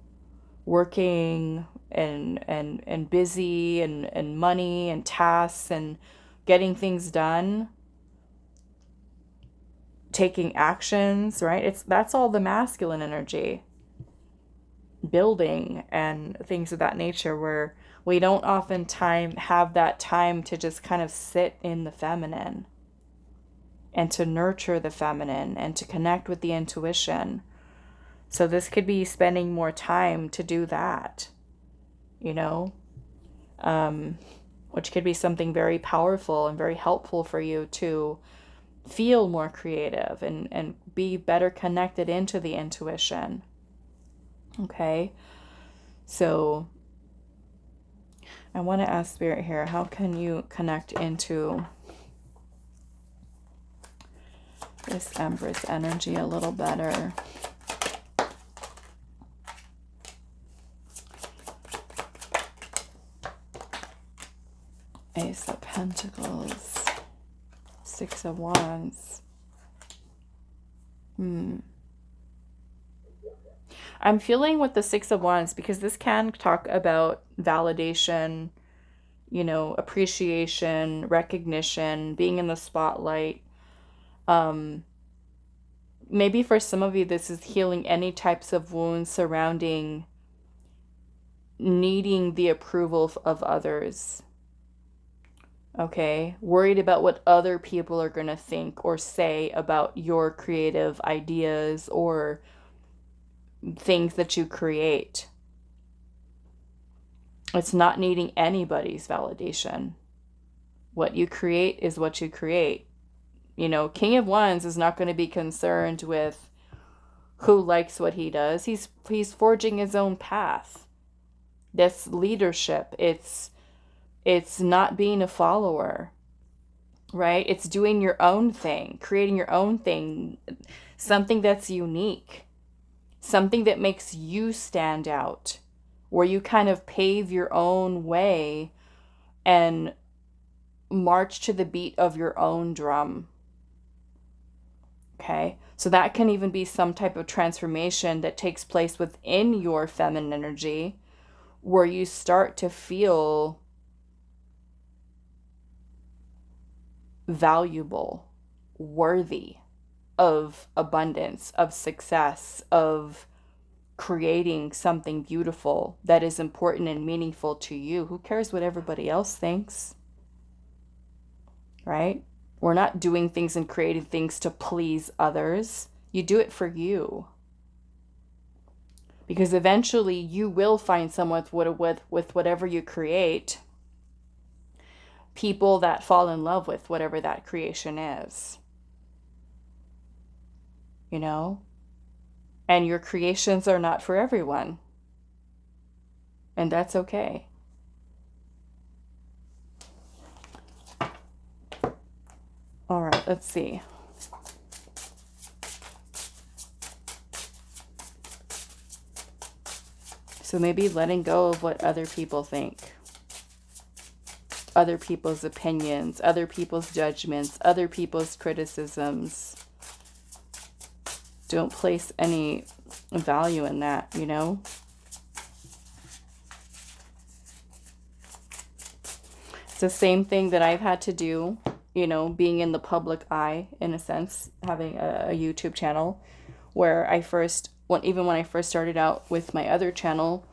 Working and busy and money and tasks and getting things done, taking actions, right? That's all the masculine energy. Building and things of that nature, where we don't often have that time to just kind of sit in the feminine and to nurture the feminine and to connect with the intuition. So this could be spending more time to do that, you know, which could be something very powerful and very helpful for you to feel more creative and be better connected into the intuition. Okay, so I want to ask Spirit here, how can you connect into this Empress energy a little better? Ace of Pentacles, Six of Wands. I'm feeling with the Six of Wands, because this can talk about validation, you know, appreciation, recognition, being in the spotlight. Maybe for some of you, this is healing any types of wounds surrounding needing the approval of others. Okay, worried about what other people are going to think or say about your creative ideas or things that you create. It's not needing anybody's validation. What you create is what you create. You know, King of Wands is not going to be concerned with who likes what he does. He's forging his own path. That's leadership. It's not being a follower, right? It's doing your own thing, creating your own thing, something that's unique, something that makes you stand out, where you kind of pave your own way and march to the beat of your own drum. Okay, so that can even be some type of transformation that takes place within your feminine energy, where you start to feel valuable, worthy of abundance, of success, of creating something beautiful that is important and meaningful to you. Who cares what everybody else thinks? Right? We're not doing things and creating things to please others. You do it for you. Because eventually you will find someone with whatever you create, people that fall in love with whatever that creation is. You know? And your creations are not for everyone. And that's okay. All right, let's see. So maybe letting go of what other people think. Other people's opinions, other people's judgments, other people's criticisms. Don't place any value in that, you know? It's the same thing that I've had to do, you know, being in the public eye, in a sense, having a YouTube channel, where even when I first started out with my other channel,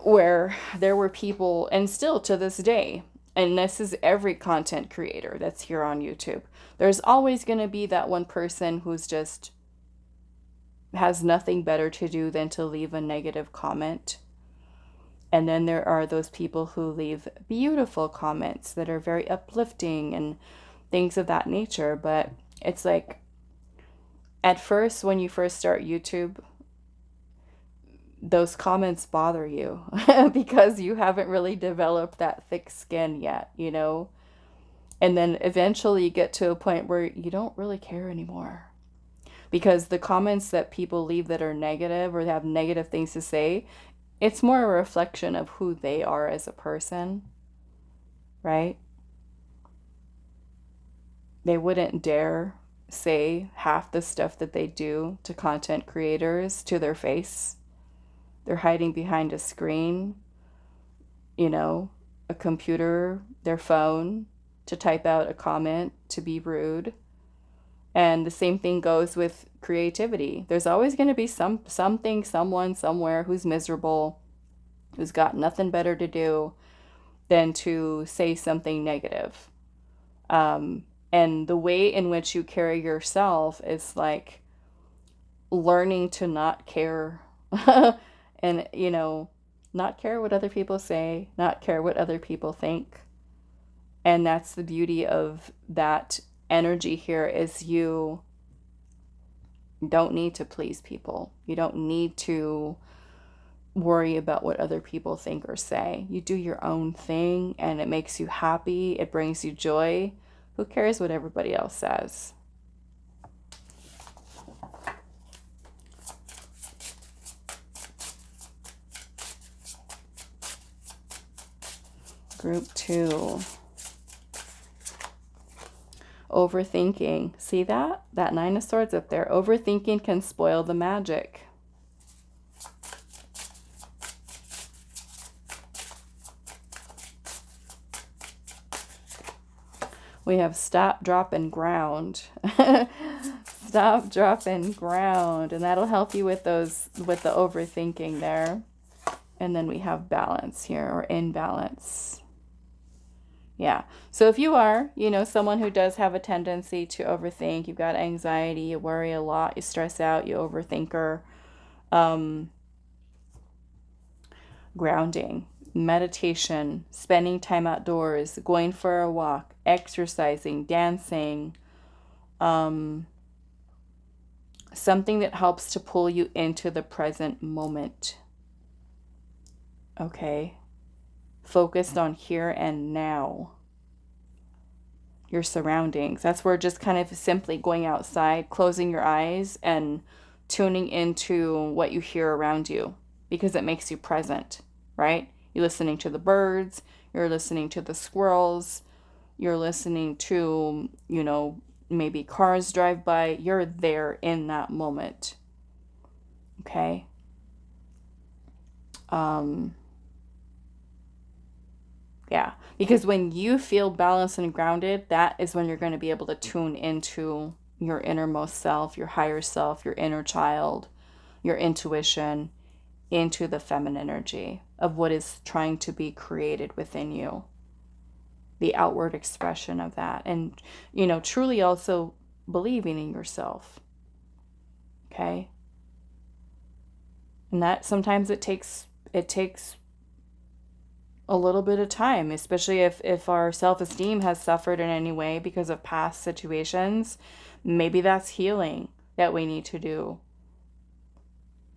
where there were people, and still to this day, and this is every content creator that's here on YouTube, there's always going to be that one person who's just has nothing better to do than to leave a negative comment. And then there are those people who leave beautiful comments that are very uplifting and things of that nature. But it's like, at first, when you first start YouTube, those comments bother you because you haven't really developed that thick skin yet, you know? And then eventually you get to a point where you don't really care anymore. Because the comments that people leave that are negative or have negative things to say, it's more a reflection of who they are as a person, right? They wouldn't dare say half the stuff that they do to content creators to their face. They're hiding behind a screen, you know, a computer, their phone, to type out a comment, to be rude. And the same thing goes with creativity. There's always going to be something, someone, somewhere who's miserable, who's got nothing better to do than to say something negative. And the way in which you carry yourself is like learning to not care and, you know, not care what other people say, not care what other people think. And that's the beauty of that energy here, is you don't need to please people. You don't need to worry about what other people think or say. You do your own thing and it makes you happy. It brings you joy. Who cares what everybody else says? Group 2. Overthinking. See that? That Nine of Swords up there. Overthinking can spoil the magic. We have stop, drop, and ground. Stop, drop, and ground. And that'll help you with those, with the overthinking there. And then we have balance here, or imbalance. Yeah. So if you are, you know, someone who does have a tendency to overthink, you've got anxiety, you worry a lot, you stress out, you overthinker, grounding, meditation, spending time outdoors, going for a walk, exercising, dancing, something that helps to pull you into the present moment. Okay? Focused on here and now. Your surroundings. That's where just kind of simply going outside, closing your eyes, and tuning into what you hear around you, because it makes you present, right? You're listening to the birds, you're listening to the squirrels, you're listening to, you know, maybe cars drive by. You're there in that moment. Okay? Yeah, because when you feel balanced and grounded, that is when you're going to be able to tune into your innermost self, your higher self, your inner child, your intuition, into the feminine energy of what is trying to be created within you. The outward expression of that. And, you know, truly also believing in yourself. Okay? And that sometimes it takes a little bit of time, especially if our self-esteem has suffered in any way because of past situations. Maybe that's healing that we need to do.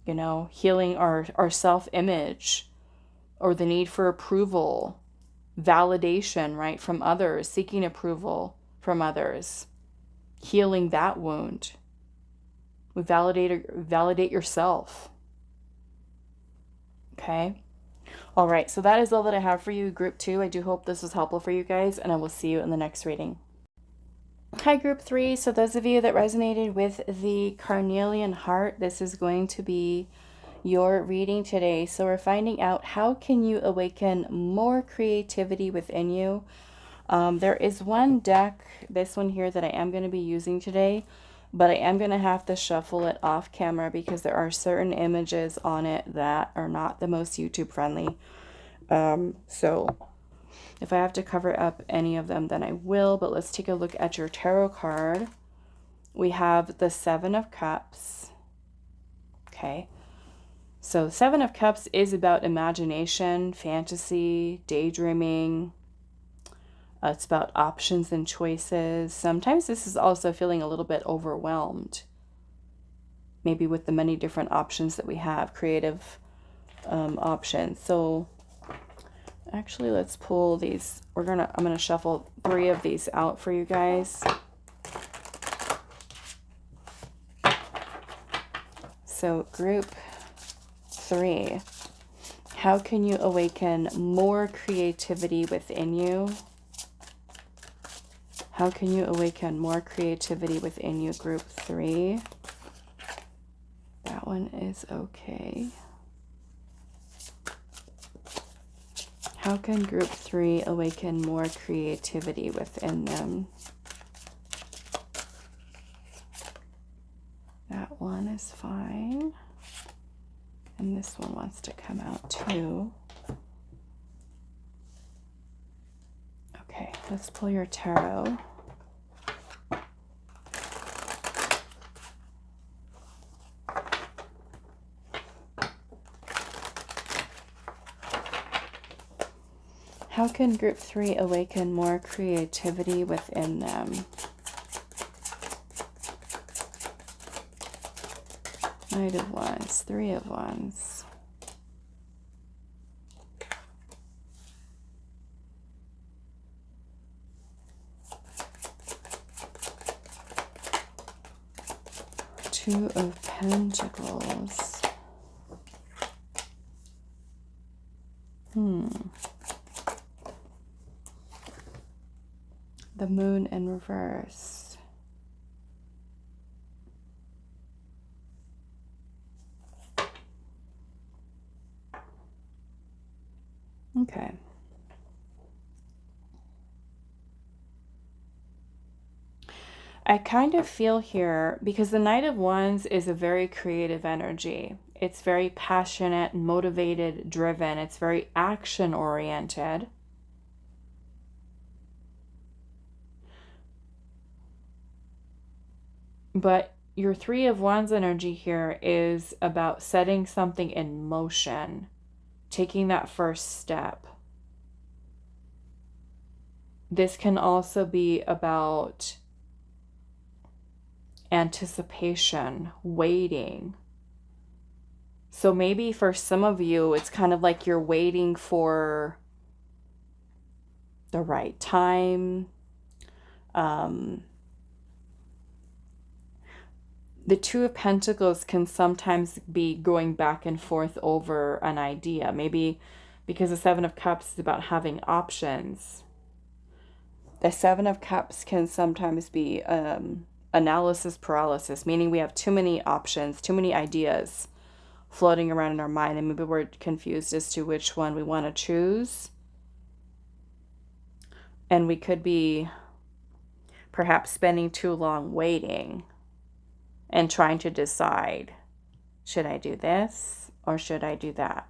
You know, healing our self-image, or the need for approval, validation, right, from others, seeking approval from others, healing that wound. We validate yourself. Okay? All right, so that is all that I have for you, Group 2. I do hope this was helpful for you guys, and I will see you in the next reading. Hi, Group 3. So those of you that resonated with the Carnelian heart, this is going to be your reading today. So we're finding out, how can you awaken more creativity within you? There is one deck, this one here, that I am going to be using today, but I am going to have to shuffle it off camera because there are certain images on it that are not the most YouTube friendly. So if I have to cover up any of them, then I will. But let's take a look at your tarot card. We have the Seven of Cups. Okay. So Seven of Cups is about imagination, fantasy, daydreaming. It's about options and choices. Sometimes this is also feeling a little bit overwhelmed. Maybe with the many different options that we have, creative options. So actually, let's pull these. I'm gonna shuffle 3 of these out for you guys. So Group 3, how can you awaken more creativity within you? How can you awaken more creativity within you, Group 3? That one is okay. How can Group 3 awaken more creativity within them? That one is fine. And this one wants to come out too. Okay, let's pull your tarot. How can Group 3 awaken more creativity within them? Knight of Wands, 3 of Wands. Two of Pentacles. the moon in reverse. Okay. I kind of feel here, because the Knight of Wands is a very creative energy. It's very passionate, motivated, driven. It's very action oriented. But your Three of Wands energy here is about setting something in motion, taking that first step. This can also be about anticipation, waiting. So maybe for some of you, it's kind of like you're waiting for the right time. The Two of Pentacles can sometimes be going back and forth over an idea. Maybe because the Seven of Cups is about having options. The Seven of Cups can sometimes be analysis paralysis, meaning we have too many options, too many ideas floating around in our mind, and maybe we're confused as to which one we want to choose. And we could be perhaps spending too long waiting and trying to decide, should I do this or should I do that?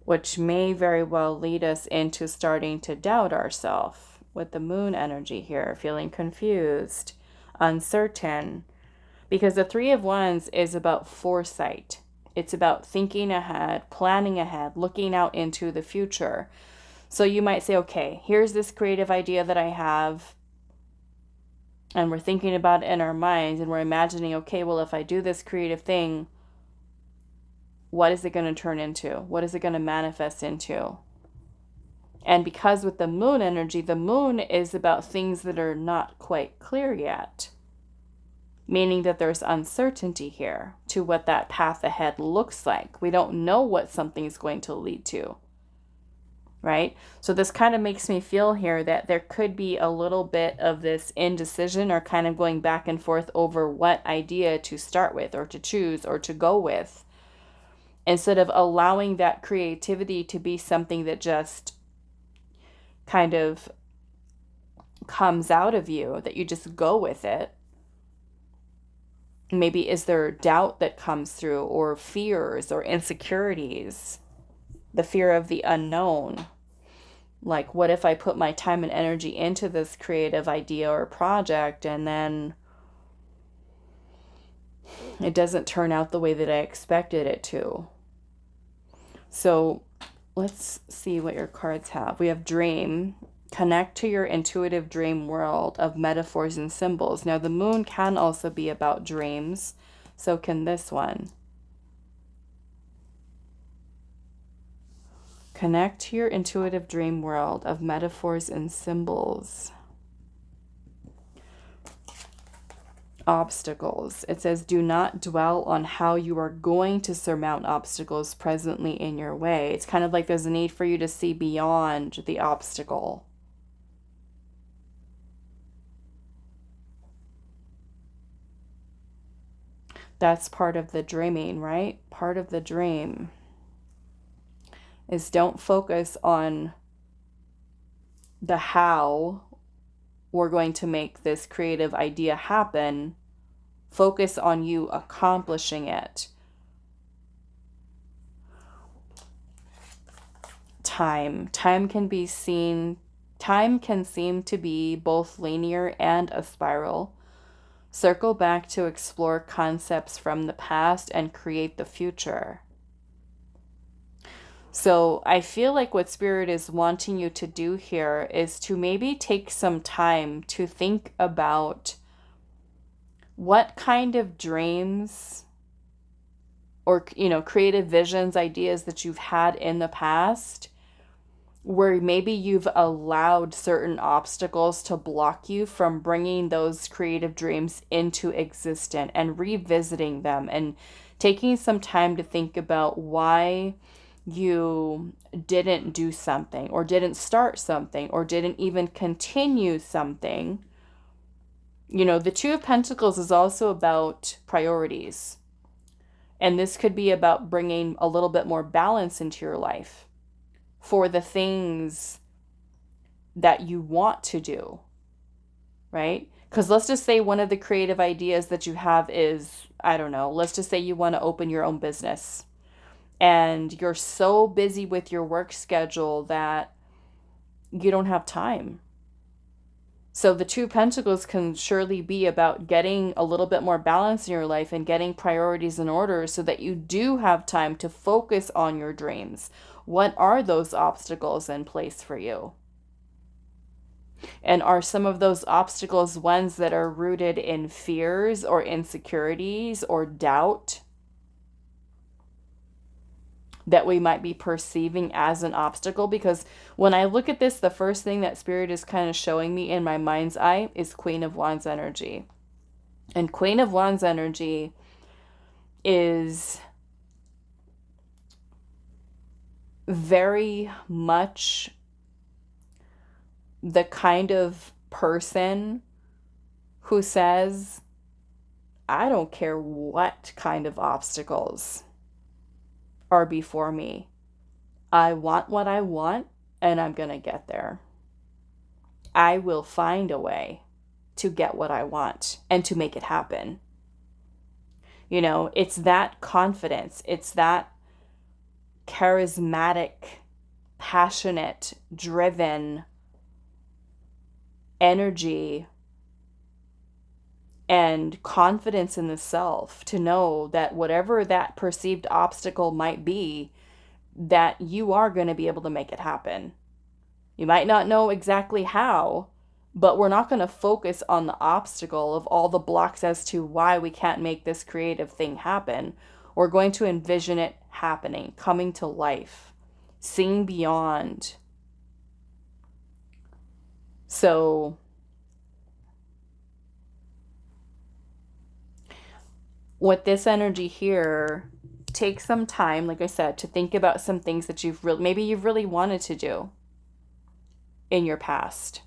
Which may very well lead us into starting to doubt ourselves with the moon energy here, feeling confused, uncertain, because the Three of Wands is about foresight. It's about thinking ahead, planning ahead, looking out into the future. So you might say, okay, here's this creative idea that I have, and we're thinking about it in our minds, and we're imagining, okay, well, if I do this creative thing, what is it going to turn into? What is it going to manifest into? And because with the moon energy, the moon is about things that are not quite clear yet, meaning that there's uncertainty here to what that path ahead looks like. We don't know what something's going to lead to, right? So this kind of makes me feel here that there could be a little bit of this indecision, or kind of going back and forth over what idea to start with or to choose or to go with, instead of allowing that creativity to be something that just kind of comes out of you, that you just go with it. Maybe is there doubt that comes through, or fears or insecurities, the fear of the unknown. Like, what if I put my time and energy into this creative idea or project and then it doesn't turn out the way that I expected it to? So let's see what your cards have. We have Dream. Connect to your intuitive dream world of metaphors and symbols. Now, the moon can also be about dreams. So can this one. Connect to your intuitive dream world of metaphors and symbols. Obstacles. It says, do not dwell on how you are going to surmount obstacles presently in your way. It's kind of like there's a need for you to see beyond the obstacle. That's part of the dreaming, right? Part of the dream is don't focus on the how we're going to make this creative idea happen. Focus on you accomplishing it. Time can seem to be both linear and a spiral. Circle back to explore concepts from the past and create the future. So I feel like what Spirit is wanting you to do here is to maybe take some time to think about what kind of dreams or, creative visions, ideas that you've had in the past, where maybe you've allowed certain obstacles to block you from bringing those creative dreams into existence, and revisiting them and taking some time to think about why you didn't do something or didn't start something or didn't even continue something. The Two of Pentacles is also about priorities. And this could be about bringing a little bit more balance into your life for the things that you want to do, right? Because let's just say one of the creative ideas that you have is, I don't know, let's just say you want to open your own business and you're so busy with your work schedule that you don't have time. So the Two of Pentacles can surely be about getting a little bit more balance in your life and getting priorities in order so that you do have time to focus on your dreams. What are those obstacles in place for you? And are some of those obstacles ones that are rooted in fears or insecurities or doubt that we might be perceiving as an obstacle? Because when I look at this, the first thing that Spirit is kind of showing me in my mind's eye is Queen of Wands energy. And Queen of Wands energy is very much the kind of person who says, I don't care what kind of obstacles are before me. I want what I want, and I'm going to get there. I will find a way to get what I want and to make it happen. It's that confidence. It's that charismatic, passionate, driven energy and confidence in the self to know that whatever that perceived obstacle might be, that you are going to be able to make it happen. You might not know exactly how, but we're not going to focus on the obstacle of all the blocks as to why we can't make this creative thing happen. We're going to envision it happening, coming to life, seeing beyond. So with this energy here, take some time, like I said, to think about some things that you've really wanted to do in your past.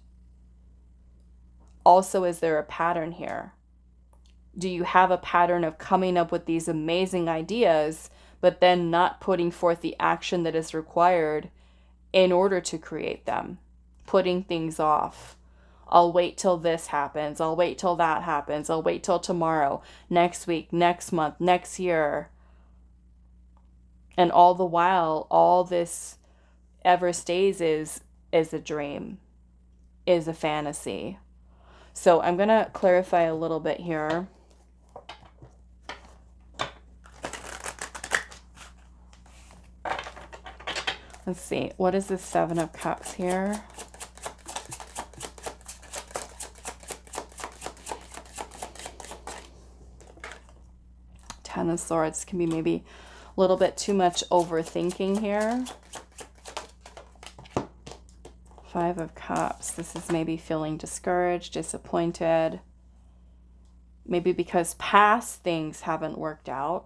Also, is there a pattern here? Do you have a pattern of coming up with these amazing ideas, but then not putting forth the action that is required in order to create them? Putting things off. I'll wait till this happens. I'll wait till that happens. I'll wait till tomorrow, next week, next month, next year. And all the while, all this ever stays is a dream, is a fantasy. So I'm going to clarify a little bit here. Let's see. What is the Seven of Cups here? Ten of Swords can be maybe a little bit too much overthinking here. Five of Cups. This is maybe feeling discouraged, disappointed. Maybe because past things haven't worked out.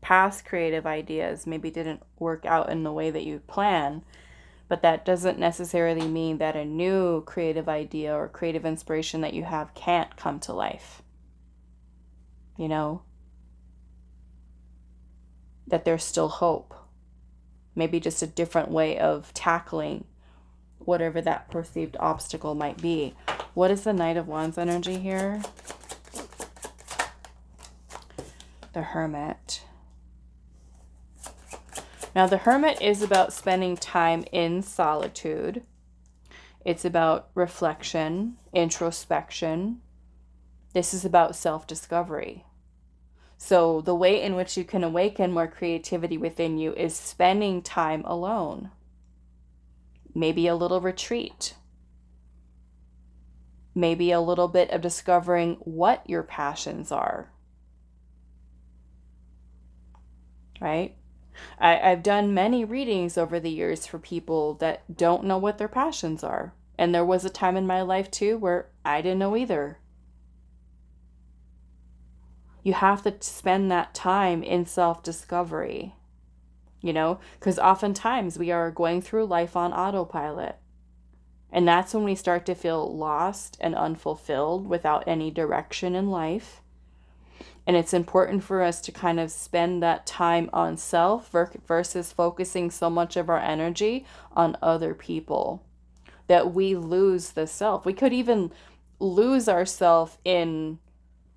Past creative ideas maybe didn't work out in the way that you plan. But that doesn't necessarily mean that a new creative idea or creative inspiration that you have can't come to life. That there's still hope. Maybe just a different way of tackling whatever that perceived obstacle might be. What is the Knight of Wands energy here? The Hermit. Now, the Hermit is about spending time in solitude. It's about reflection, introspection. This is about self-discovery. So the way in which you can awaken more creativity within you is spending time alone. Maybe a little retreat. Maybe a little bit of discovering what your passions are. Right? I've done many readings over the years for people that don't know what their passions are. And there was a time in my life too where I didn't know either. You have to spend that time in self-discovery. you know, because oftentimes we are going through life on autopilot. And that's when we start to feel lost and unfulfilled without any direction in life. And it's important for us to kind of spend that time on self versus focusing so much of our energy on other people that we lose the self. We could even lose ourself in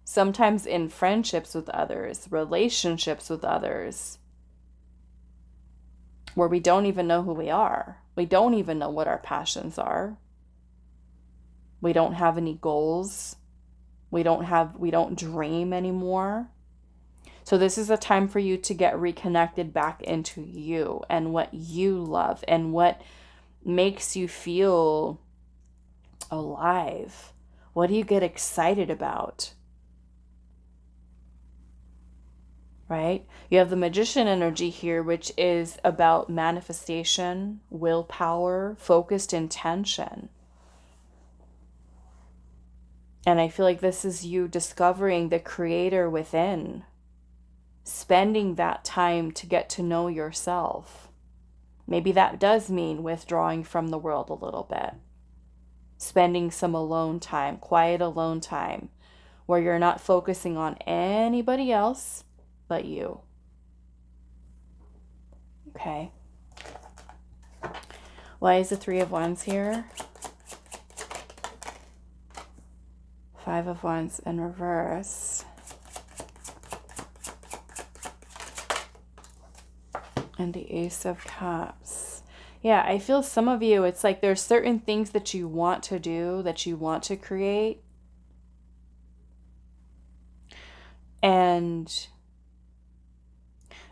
sometimes in friendships with others, relationships with others, where we don't even know who we are. We don't even know what our passions are. We don't have any goals. We don't dream anymore. So this is a time for you to get reconnected back into you and what you love and what makes you feel alive. What do you get excited about? Right? You have the Magician energy here, which is about manifestation, willpower, focused intention. And I feel like this is you discovering the creator within, spending that time to get to know yourself. Maybe that does mean withdrawing from the world a little bit, spending some alone time, quiet alone time, where you're not focusing on anybody else but you. Okay. Why is the Three of Wands here? Five of Wands in reverse. And the Ace of Cups. Yeah, I feel some of you, it's like there's certain things that you want to do, that you want to create. And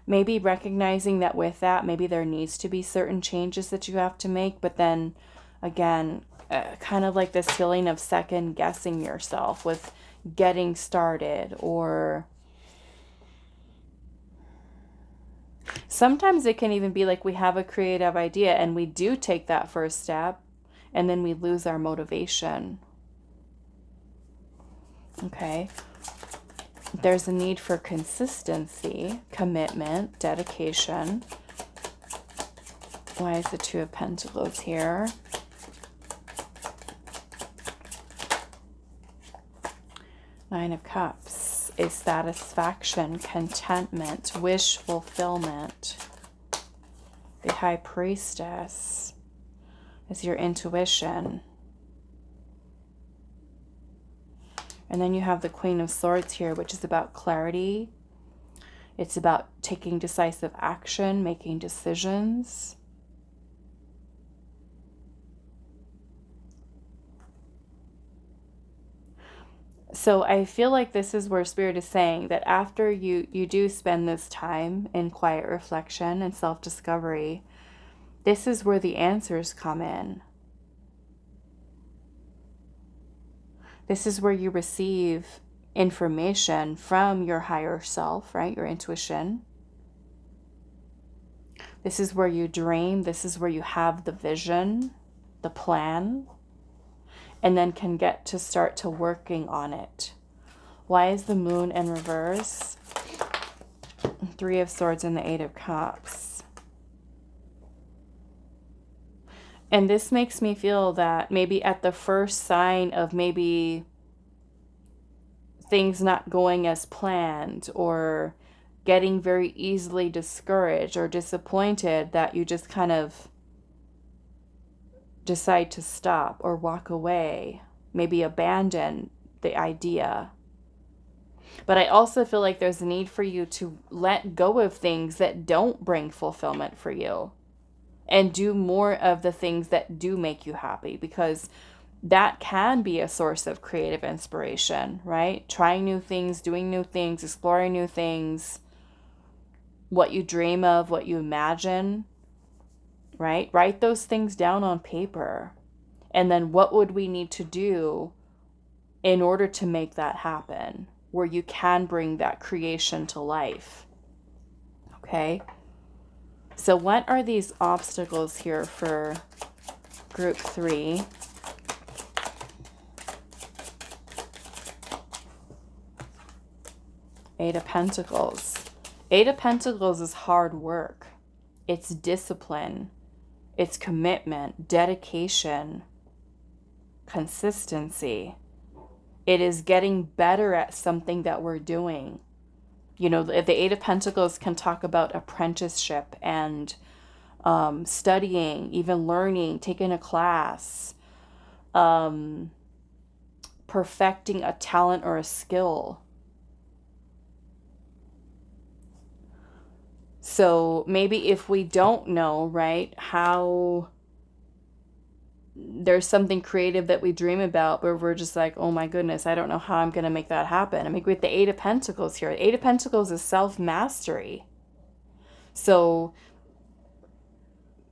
maybe recognizing that with that, maybe there needs to be certain changes that you have to make. But then again, kind of like this feeling of second guessing yourself with getting started, or sometimes it can even be like we have a creative idea and we do take that first step and then we lose our motivation. Okay. There's a need for consistency, commitment, dedication. Why is the Two of Pentacles here? Nine of Cups is satisfaction, contentment, wish fulfillment. The High Priestess is your intuition. And then you have the Queen of Swords here, which is about clarity. It's about taking decisive action, making decisions. So I feel like this is where Spirit is saying that after you do spend this time in quiet reflection and self-discovery, this is where the answers come in. This is where you receive information from your higher self, right? Your intuition. This is where you dream. This is where you have the vision, the plan, and then can get to start to working on it. Why is the Moon in reverse? Three of Swords and the Eight of Cups. And this makes me feel that maybe at the first sign of maybe things not going as planned or getting very easily discouraged or disappointed, that you just kind of decide to stop or walk away, maybe abandon the idea. But I also feel like there's a need for you to let go of things that don't bring fulfillment for you and do more of the things that do make you happy, because that can be a source of creative inspiration, right? Trying new things, doing new things, exploring new things, what you dream of, what you imagine, right? Write those things down on paper. And then what would we need to do in order to make that happen, where you can bring that creation to life? Okay? So what are these obstacles here for group 3? Eight of Pentacles. Eight of Pentacles is hard work. it's discipline, it's commitment, dedication, consistency. It is getting better at something that we're doing. You know, the Eight of Pentacles can talk about apprenticeship and studying, even learning, taking a class, perfecting a talent or a skill. So maybe if we don't know, right, how there's something creative that we dream about, where we're just like, oh my goodness, I don't know how I'm going to make that happen. I mean, with the Eight of Pentacles here, the Eight of Pentacles is self-mastery. So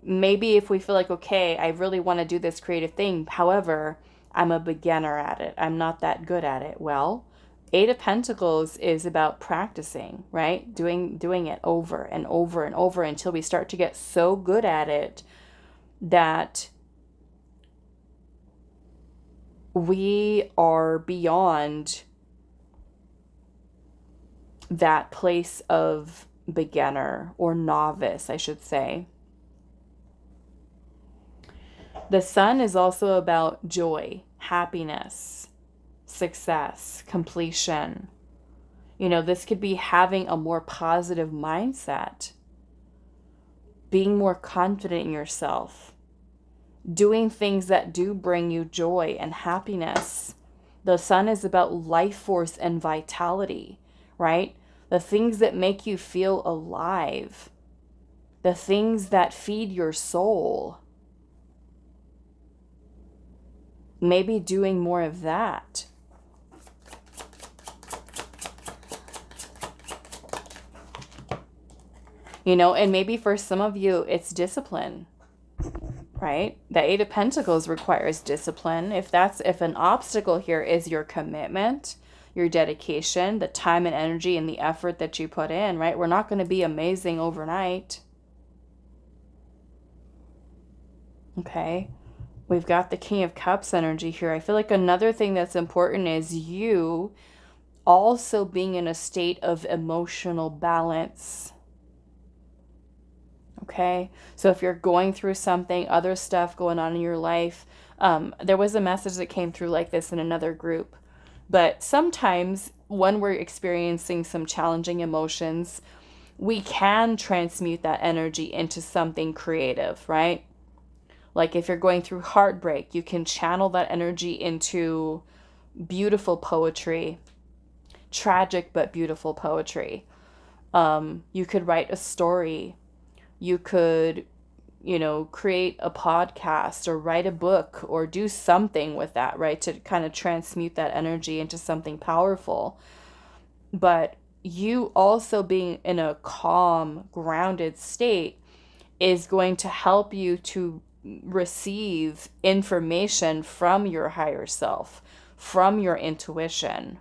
maybe if we feel like, okay, I really want to do this creative thing, however, I'm a beginner at it, I'm not that good at it. Well, Eight of Pentacles is about practicing, right? Doing it over and over and over until we start to get so good at it that we are beyond that place of beginner or novice, I should say. The Sun is also about joy, happiness, success, completion. You know, this could be having a more positive mindset, being more confident in yourself, doing things that do bring you joy and happiness. The Sun is about life force and vitality, right? The things that make you feel alive, the things that feed your soul. Maybe doing more of that. You know, and maybe for some of you, it's discipline, right? The Eight of Pentacles requires discipline. If an obstacle here is your commitment, your dedication, the time and energy and the effort that you put in, right? We're not going to be amazing overnight. Okay. We've got the King of Cups energy here. I feel like another thing that's important is you also being in a state of emotional balance. Okay, so if you're going through something, other stuff going on in your life, there was a message that came through like this in another group. But sometimes when we're experiencing some challenging emotions, we can transmute that energy into something creative, right? Like if you're going through heartbreak, you can channel that energy into beautiful poetry, tragic but beautiful poetry. You could write a story. You could, you know, create a podcast or write a book or do something with that, right? To kind of transmute that energy into something powerful. But you also being in a calm, grounded state is going to help you to receive information from your higher self, from your intuition.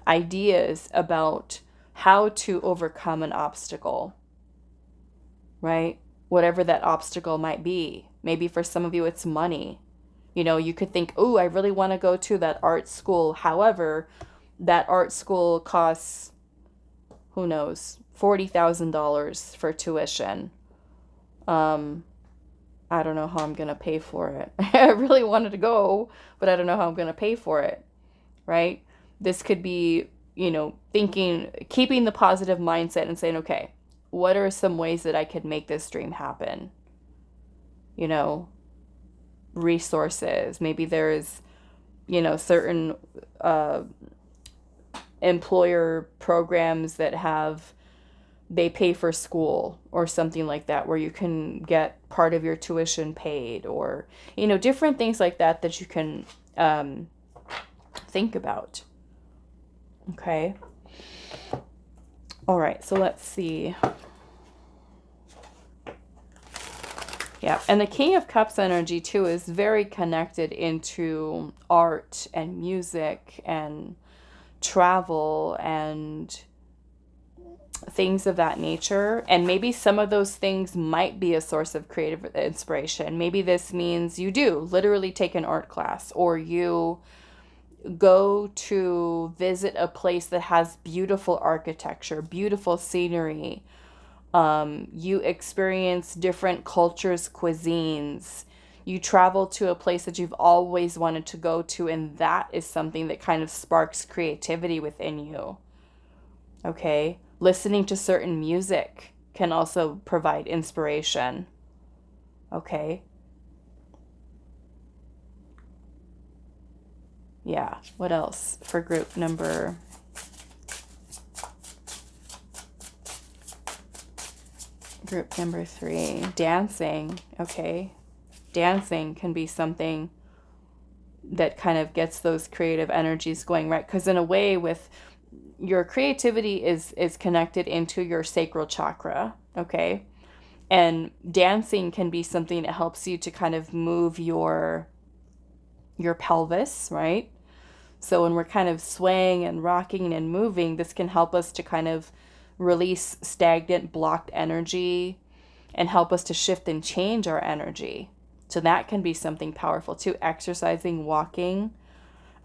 Ideas about how to overcome an obstacle, right? Whatever that obstacle might be. Maybe for some of you, it's money. You know, you could think, oh, I really want to go to that art school. However, that art school costs, who knows, $40,000 for tuition. I don't know how I'm going to pay for it. I really wanted to go, but I don't know how I'm going to pay for it, right? This could be, you know, keeping the positive mindset and saying, okay, what are some ways that I could make this dream happen? You know, resources. Maybe there's, you know, certain employer programs that they pay for school or something like that, where you can get part of your tuition paid, or, you know, different things like that that you can think about. Okay. All right. So let's see. Yeah. And the King of Cups energy too is very connected into art and music and travel and things of that nature. And maybe some of those things might be a source of creative inspiration. Maybe this means you do literally take an art class, or you go to visit a place that has beautiful architecture, beautiful scenery. You experience different cultures, cuisines. You travel to a place that you've always wanted to go to, and that is something that kind of sparks creativity within you. Okay? Listening to certain music can also provide inspiration. Okay? Yeah, what else for group number 3? Dancing. Okay. Dancing can be something that kind of gets those creative energies going, right? Because in a way, with your creativity is connected into your sacral chakra. Okay. And dancing can be something that helps you to kind of move your pelvis, right? So when we're kind of swaying and rocking and moving, this can help us to kind of release stagnant, blocked energy and help us to shift and change our energy. So that can be something powerful too. Exercising, walking.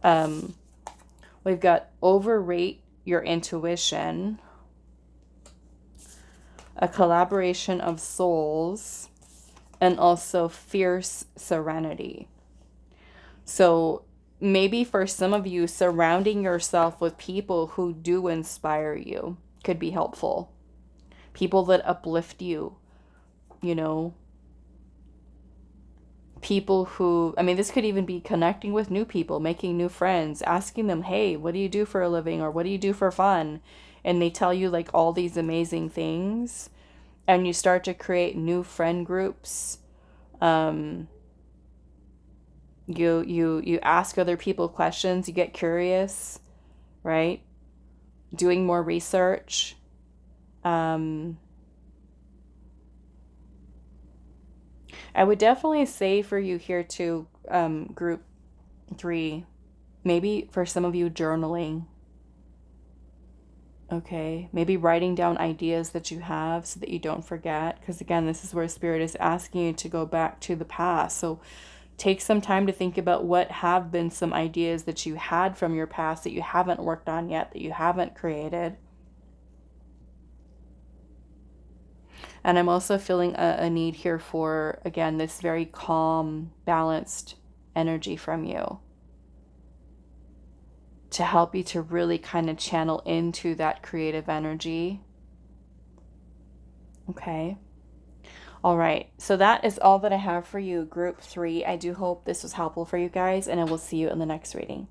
We've got overrate your intuition, a collaboration of souls, and also fierce serenity. So maybe for some of you, surrounding yourself with people who do inspire you could be helpful. People that uplift you, you know. People who, I mean, this could even be connecting with new people, making new friends, asking them, hey, what do you do for a living? Or what do you do for fun? And they tell you like all these amazing things. And you start to create new friend groups. You ask other people questions, you get curious, right? Doing more research. I would definitely say for you here too, group 3, maybe for some of you journaling. Okay, maybe writing down ideas that you have so that you don't forget. Because again, this is where Spirit is asking you to go back to the past. So take some time to think about what have been some ideas that you had from your past that you haven't worked on yet, that you haven't created. And I'm also feeling a need here for, again, this very calm, balanced energy from you to help you to really kind of channel into that creative energy. Okay. All right. So that is all that I have for you, group 3. I do hope this was helpful for you guys, and I will see you in the next reading.